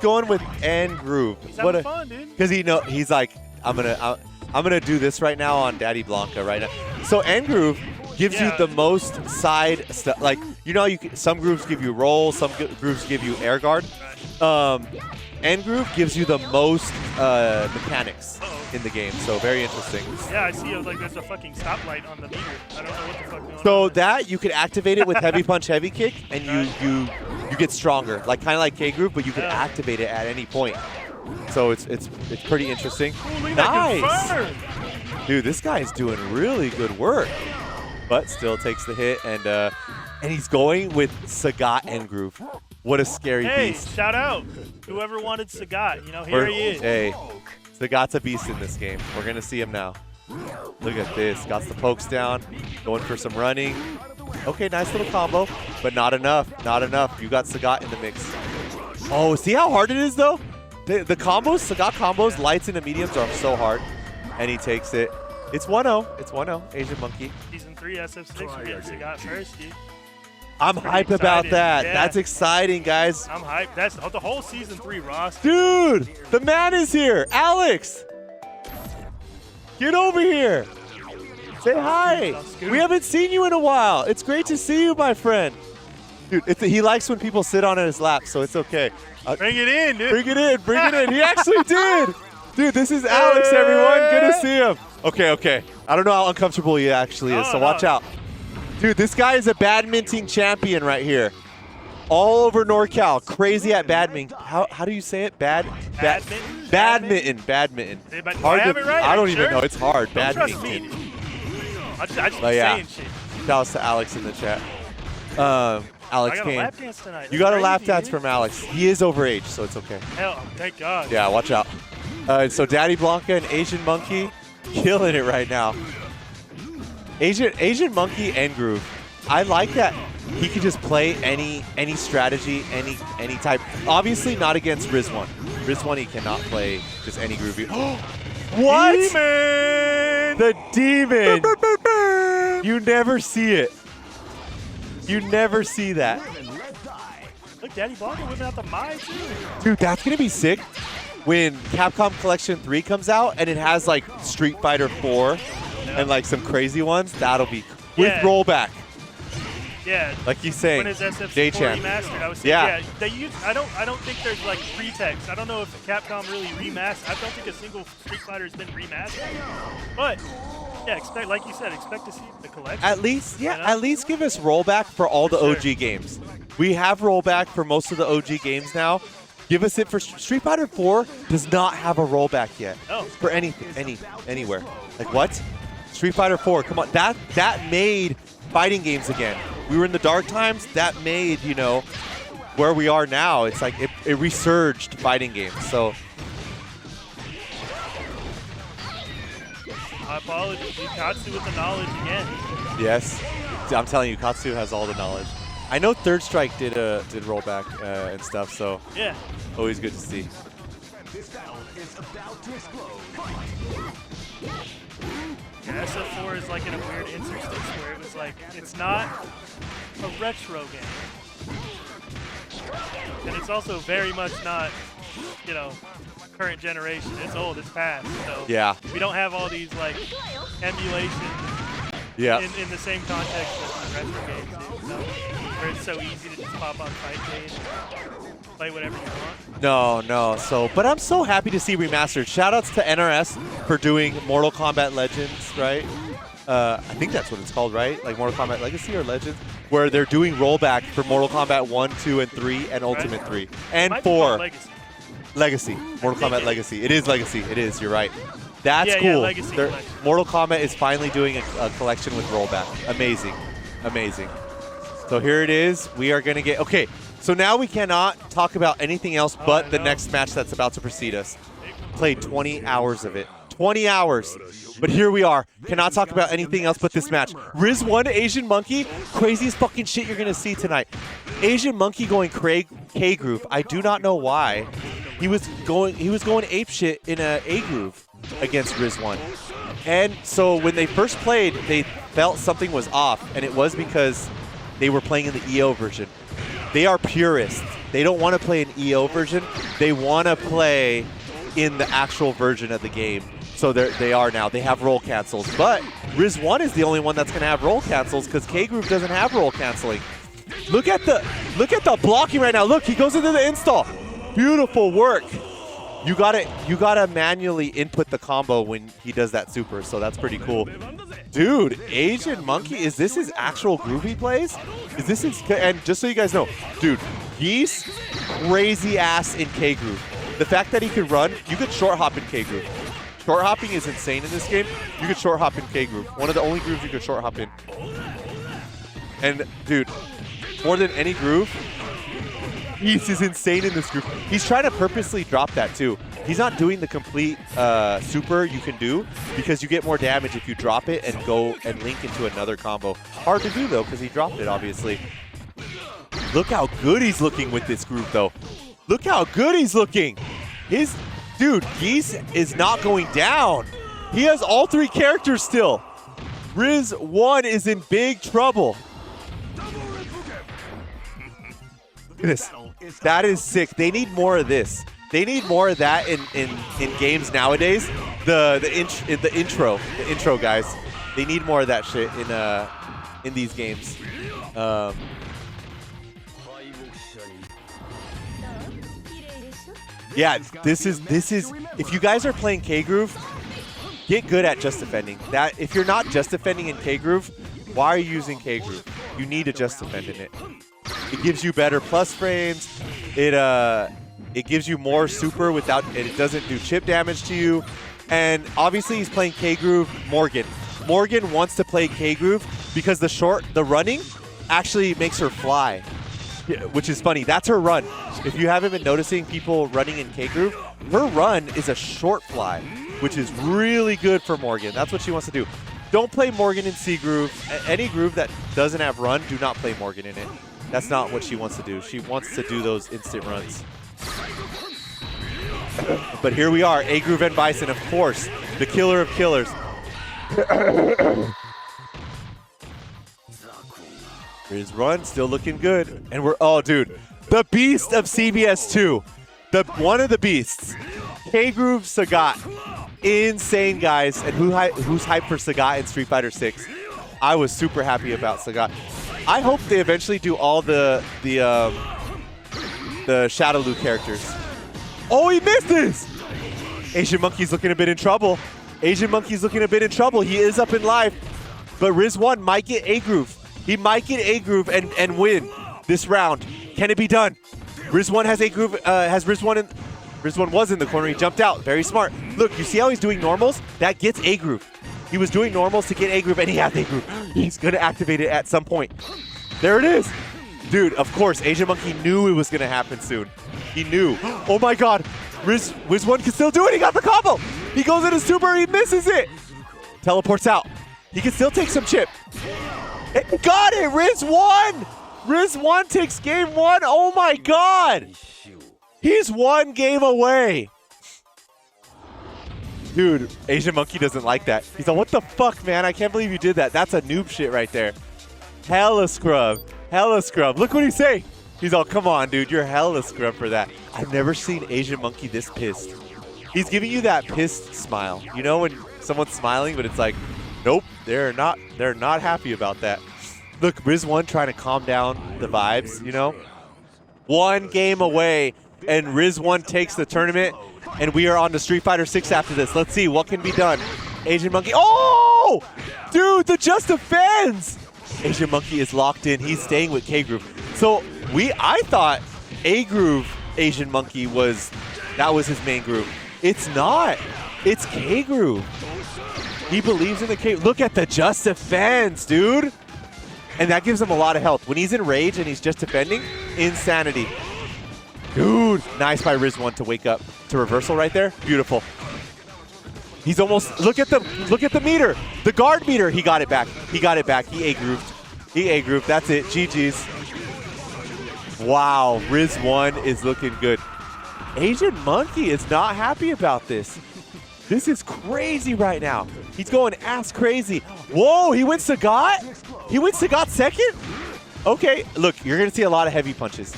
going with N groove. He's having fun, dude. Because he's like, I'm gonna do this right now on Daddy Blanka right now. So N groove gives you the most side stuff. Like some grooves give you roll, some grooves give you air guard. N groove gives you the most mechanics in the game. So very interesting. Yeah, I see. Like there's a fucking stoplight on the meter. I don't know what the fuck going on. So there. that you could activate it with heavy punch, heavy kick, and you get stronger, like kind of like K groove, but you can activate it at any point. So it's pretty interesting. Ooh, nice, dude. This guy's doing really good work, but still takes the hit, and he's going with Sagat and groove. What a scary beast! Hey, shout out whoever wanted Sagat. Here he is. Hey, Sagat's a beast in this game. We're gonna see him now. Look at this. Got the pokes down, going for some running. Okay, nice little combo, but not enough. Not enough. You got Sagat in the mix. Oh, see how hard it is though? The combos, Sagat combos, lights into mediums are so hard. And he takes it. It's 1-0. It's 1-0. Asian Monkey. Season 3 SF6, we're getting Sagat first, dude. I'm hype about that. Yeah. That's exciting, guys. I'm hyped. That's the whole Season 3 roster. Dude, the man is here. Alex. Get over here. Say hi. We haven't seen you in a while. It's great to see you, my friend. Dude, he likes when people sit on his lap, so it's okay. Bring it in, dude. Bring it in. Bring it in. He actually did. Dude, this is Alex, everyone. Good to see him. Okay. I don't know how uncomfortable he actually is, so watch out. Dude, this guy is a badminton champion right here. All over NorCal, crazy at badminton. How do you say it? Badminton. Badminton. Do I Hard have to, it right? I Are don't you even sure? know. It's hard. Don't trust me. Badminton. I just be But yeah. saying shit. Shout outs to Alex in the chat. I Alex got a Kane. lap dance tonight. You That's got a lap crazy, dance dude. from Alex. He is overage, so it's okay. Hell, thank God. Yeah, watch out. So Daddy Blanka and Asian Monkey killing it right now. Asian Monkey and Groove. I like that he can just play any strategy, any type. Obviously not against Rizwan. Rizwan he cannot play just any Groovy. What? Demon! The demon. You never see it. You never see that. Look, Daddy Blanka whipping out the Mai, too. Dude, that's going to be sick when Capcom Collection 3 comes out and it has like Street Fighter 4 and like some crazy ones. That'll be with Yeah. rollback. Yeah. Like he's saying, When it's SF4 J-Chan. remastered, I was saying, Yeah. they use. I don't think there's like pretext. I don't know if Capcom really remastered. I don't think a single Street Fighter has been remastered. But yeah, expect, like you said, expect to see the collection. At least, yeah, You know? at least give us rollback for all the For OG sure. games. We have rollback for most of the OG games now. Give us it for Street Fighter 4 does not have a rollback yet. Oh. For anything, anywhere. Like what? Street Fighter 4, come on. That made fighting games again. We were in the dark times. That made, you know, where we are now. It's like it resurged fighting games. So My apologies. Katsu with the knowledge again. yes, I'm telling you, Katsu has all the knowledge. I know Third Strike did rollback and stuff. So Yeah. always good to see. This battle is about to explode. Yeah, SF4 is like in a weird interstice where it was like, it's not a retro game. And it's also very much not, you know, current generation. It's old, it's past. So Yeah. we don't have all these like emulations Yeah. in the same context as the retro games do. So, where it's so easy to just pop on Fightcade and play whatever you want. No. So, but I'm so happy to see remastered. Shoutouts to NRS for doing Mortal Kombat Legends, right? I think that's what it's called, right? Like Mortal Kombat Legacy or Legends, where they're doing rollback for Mortal Kombat 1, 2, and 3, and Ultimate 3, and Might be called 4. Legacy. Legacy. Mortal think Kombat it- Legacy. It is Legacy. It is. You're right. That's Yeah, cool. Legacy They're- collection. Mortal Kombat is finally doing a collection with rollback. Amazing. Amazing. So here it is. We are going to get... Okay, so now we cannot talk about anything else but the no. next match that's about to precede us. Played 20 hours of it. 20 hours. But here we are. Cannot talk about anything else but this match. Riz 1, Asian Monkey. Craziest fucking shit you're going to see tonight. Asian Monkey going K-groove. I do not know why. He was going ape shit in a groove against Riz 1. And so when they first played, they felt something was off, and it was because they were playing in the EO version. They are purists. They don't want to play an EO version. They want to play in the actual version of the game. So they are now. They have roll cancels. But Riz 1 is the only one that's going to have roll cancels because K-Groove doesn't have roll canceling. Look at the blocking right now. Look, he goes into the install. Beautiful work. You gotta manually input the combo when he does that super, so that's pretty cool. Dude, Asian Monkey, is this his actual groove he plays? Is this his, and just so you guys know, dude, he's crazy ass in K-Groove. The fact that he could run, you could short hop in K-Groove. Short hopping is insane in this game. You could short hop in K-Groove. One of the only grooves you could short hop in. And dude, more than any groove, he's insane in this groove. He's trying to purposely drop that too. He's not doing the complete super you can do because you get more damage if you drop it and go and link into another combo. Hard to do though because he dropped it obviously. Look how good he's looking with this groove though. Look how good he's looking. Dude, Geese is not going down. He has all three characters still. Riz 1 is in big trouble. Look at this. That is sick. They need more of this. They need more of that in games nowadays. The intro guys. They need more of that shit in these games. Yeah, this is if you guys are playing K-Groove, get good at just defending. That if you're not just defending in K-Groove, why are you using K-Groove? You need to just defend in it. It gives you better plus frames. It gives you more super without, and it doesn't do chip damage to you. And obviously he's playing K-Groove Morgan. Morgan wants to play K-Groove because the running actually makes her fly, which is funny. That's her run. If you haven't been noticing people running in K-Groove, her run is a short fly, which is really good for Morgan. That's what she wants to do. Don't play Morgan in C-Groove. Any groove that doesn't have run, do not play Morgan in it. That's not what she wants to do. She wants to do those instant runs. But here we are, A-Groove and Bison, of course, the killer of killers. His run still looking good. And we're, oh, dude, the beast of CBS2. One of the beasts. K-Groove Sagat. Insane, guys. And who's hyped for Sagat in Street Fighter 6? I was super happy about Sagat. I hope they eventually do all the Shadowloo characters. Oh, he misses! Asian Monkey's looking a bit in trouble. Asian Monkey's looking a bit in trouble. He is up in life. But Riz1 might get A-Groove. He might get A-Groove and win this round. Can it be done? Riz1 has A-Groove, has Riz1 in... Riz1 was in the corner. He jumped out. Very smart. Look, you see how he's doing normals? That gets A-Groove. He was doing normals to get A-Groove, and he has A-Groove. He's going to activate it at some point. There it is. Dude, of course, Asian Monkey knew it was going to happen soon. He knew. Oh my god. Riz1 can still do it. He got the combo. He goes into super. He misses it. Teleports out. He can still take some chip. Got it. Riz1. Riz1 takes game one. Oh my god. He's one game away. Dude, Asian Monkey doesn't like that. He's like, what the fuck, man? I can't believe you did that. That's a noob shit right there. Hella scrub. Hella scrub. Look what he's saying. He's all, come on, dude. You're hella scrub for that. I've never seen Asian Monkey this pissed. He's giving you that pissed smile. You know when someone's smiling, but it's like, nope, they're not happy about that. Look, Riz1 trying to calm down the vibes, you know? One game away, and Riz1 takes the tournament, and we are on to Street Fighter 6 after this. Let's see what can be done. Asian Monkey. Oh! Dude, the just defends! Asian Monkey is locked in. He's staying with K-Groove. So I thought A-Groove Asian Monkey was his main groove. It's not. It's K-Groove. He believes in the K. Look at the just defense, dude. And that gives him a lot of health. When he's in rage and he's just defending, insanity. Dude, nice by Riz1 to wake up to reversal right there. Beautiful. He's almost, look at the meter. The guard meter, he got it back. He got it back. He A-grooved. He A-grooved. That's it. GG's. Wow, Riz1 is looking good. Asian Monkey is not happy about this. This is crazy right now. He's going ass crazy. Whoa, he went Sagat? He went Sagat second? Okay, look, you're going to see a lot of heavy punches.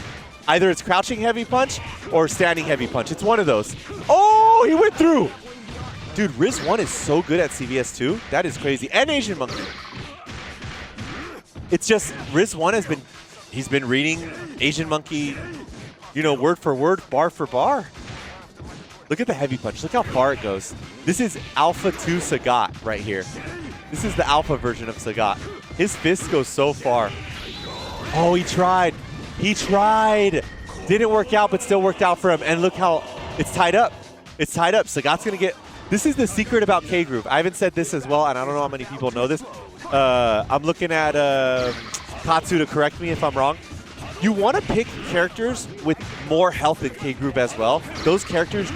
Either it's crouching heavy punch or standing heavy punch. It's one of those. Oh, he went through. Dude, Riz1 is so good at CVS2. That is crazy. And Asian Monkey. It's just Riz1 he's been reading Asian Monkey, you know, word for word, bar for bar. Look at the heavy punch. Look how far it goes. This is Alpha 2 Sagat right here. This is the alpha version of Sagat. His fist goes so far. Oh, he tried. He tried. Didn't work out, but still worked out for him. And look how it's tied up. It's tied up. Sagat's going to get... This is the secret about K-Groove. I haven't said this as well, and I don't know how many people know this. I'm looking at Katsu to correct me if I'm wrong. You want to pick characters with more health in K-Groove as well. Those characters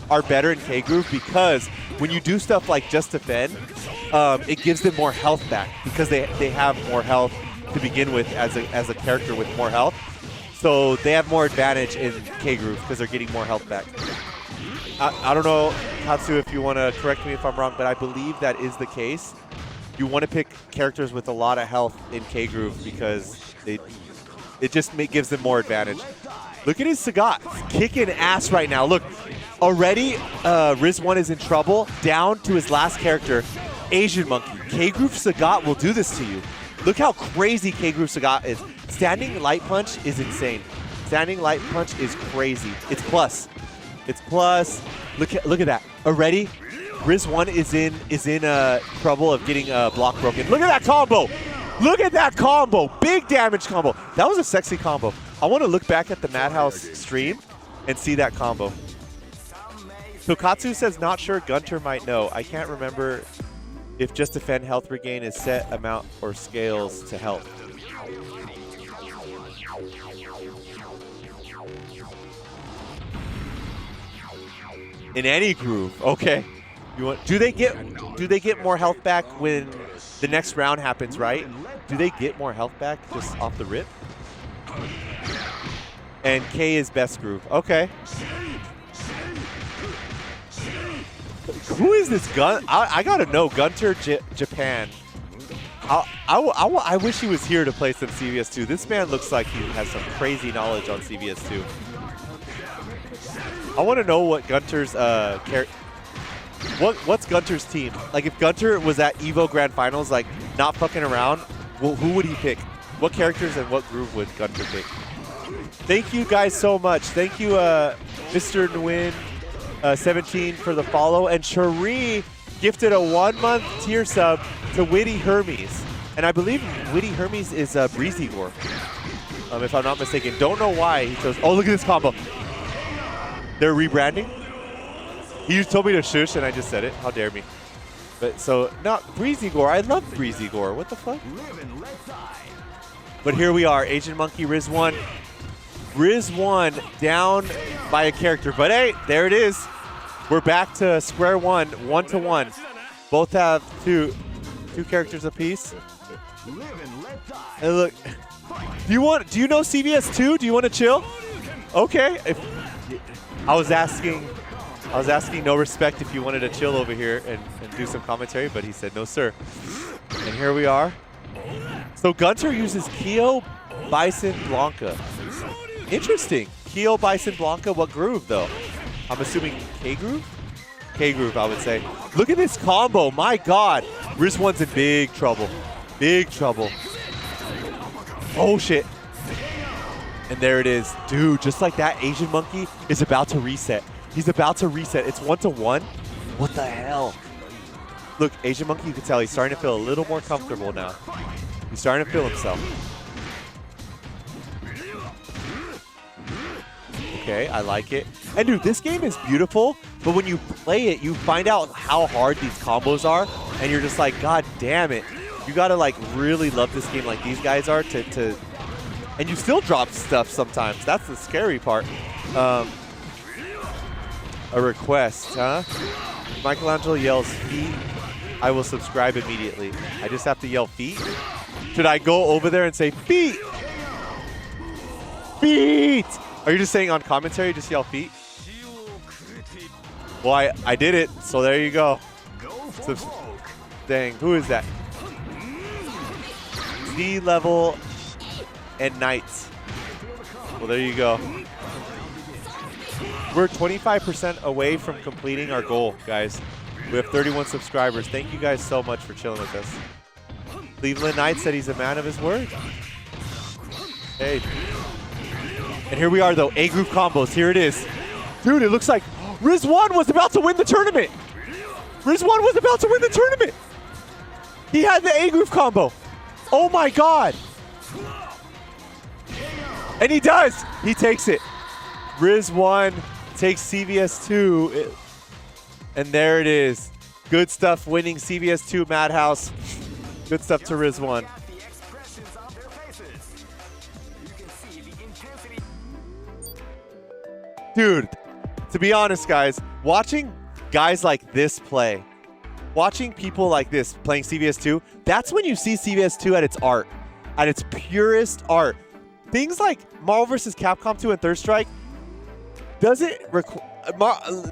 are better in K-Groove because when you do stuff like Just Defend, it gives them more health back because they have more health to begin with as a character with more health. So they have more advantage in K-Groove because they're getting more health back. I don't know, Katsu, if you want to correct me if I'm wrong, but I believe that is the case. You want to pick characters with a lot of health in K-Groove because it just gives them more advantage. Look at his Sagat kicking ass right now. Look, already Riz1 is in trouble, down to his last character, Asian Monkey. K-Groove Sagat will do this to you. Look how crazy K-Groove Sagat is. Standing light punch is insane. Standing light punch is crazy. It's plus. It's plus. Look at that. Already, Riz1 is in trouble of getting block broken. Look at that combo! Look at that combo! Big damage combo. That was a sexy combo. I want to look back at the Madhouse stream and see that combo. Tokatsu says, not sure, Gunter might know. I can't remember if just defend health regain is set amount or scales to health. In any groove, okay. Do they get more health back when the next round happens, right? Do they get more health back just off the rip? And K is best groove. Okay. Who is this Gun? I gotta know. Gunter Japan. I wish he was here to play some CVS2. This man looks like he has some crazy knowledge on CVS2. I want to know what Gunter's what's Gunter's team? Like if Gunter was at Evo Grand Finals, like not fucking around, well, who would he pick? What characters and what groove would Gunter pick? Thank you guys so much. Thank you, Mr. Nguyen 17 for the follow, and Cherie gifted a 1-month tier sub to Witty Hermes, and I believe Witty Hermes is Breezy Gore, if I'm not mistaken. Don't know why he chose. Oh, look at this combo. They're rebranding. He just told me to shush, and I just said it. How dare me? But so not Breezy Gore. I love Breezy Gore. What the fuck? But here we are, Aznmnky Riz1. Riz1 down by a character, but hey, there it is. We're back to square one, 1-1. Both have two characters apiece. And look, do you know CVS2? Do you want to chill? Okay. I was asking No Respect if you wanted to chill over here and do some commentary, but he said no, sir. And here we are. So Gunter uses Kyo, Bison, Blanka. Interesting. Kyo, Bison, Blanka. What groove, though? I'm assuming K groove? K groove, I would say. Look at this combo. My God. Riz1's in big trouble. Big trouble. Oh, shit. And there it is. Dude, just like that, Aznmnky is about to reset. He's about to reset. It's 1-1. What the hell? Look, Aznmnky, you can tell he's starting to feel a little more comfortable now. He's starting to feel himself. Okay, I like it. And dude, this game is beautiful, but when you play it, you find out how hard these combos are, and you're just like, God damn it. You gotta like really love this game like these guys are to and you still drop stuff sometimes. That's the scary part. A request, huh? Michelangelo yells feet. I will subscribe immediately. I just have to yell feet? Should I go over there and say feet? Feet! Are you just saying on commentary, just yell feet? Well, I did it, so there you go. Dang, who is that? Z-level and Knights. Well, there you go. We're 25% away from completing our goal, guys. We have 31 subscribers. Thank you guys so much for chilling with us. Cleveland Knight said he's a man of his word. Hey. And here we are, though. A-group combos. Here it is. Dude, it looks like Riz1 was about to win the tournament. Riz1 was about to win the tournament. He had the A-group combo. Oh, my God. And he does. He takes it. Riz1 takes CVS2. And there it is. Good stuff winning CVS2 Madhouse. Good stuff to Riz1. Dude, to be honest, guys, watching guys like this play, watching people like this playing CVS2, that's when you see CVS2 at its art, at its purest art. Things like Marvel vs. Capcom 2 and Third Strike doesn't require,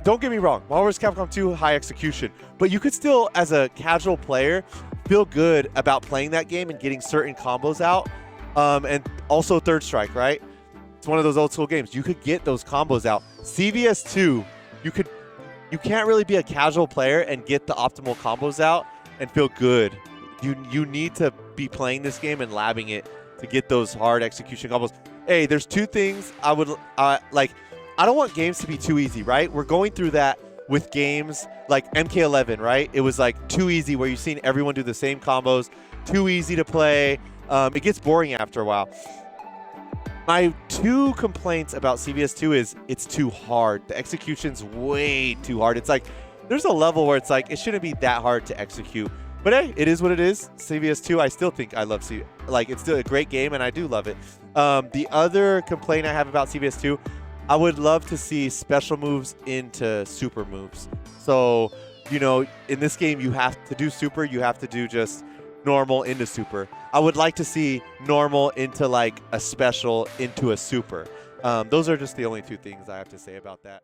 don't get me wrong, Marvel vs. Capcom 2, high execution, but you could still, as a casual player, feel good about playing that game and getting certain combos out. And also Third Strike, right? It's one of those old school games. You could get those combos out. CVS2, you can't really be a casual player and get the optimal combos out and feel good. You need to be playing this game and labbing it to get those hard execution combos. Hey, there's two things I would like. I don't want games to be too easy, right? We're going through that with games like MK11, right? It was like too easy where you've seen everyone do the same combos, too easy to play. It gets boring after a while. My 2 complaints about CVS2 is it's too hard. The execution's way too hard. It's like there's a level where it's like it shouldn't be that hard to execute. But hey, it is what it is. CVS2, I still think I love like it's still a great game and I do love it. The other complaint I have about CVS2, I would love to see special moves into super moves. So, you know, in this game you have to do super, you have to do just normal into super. I would like to see normal into like a special into a super. Those are just the only 2 things I have to say about that.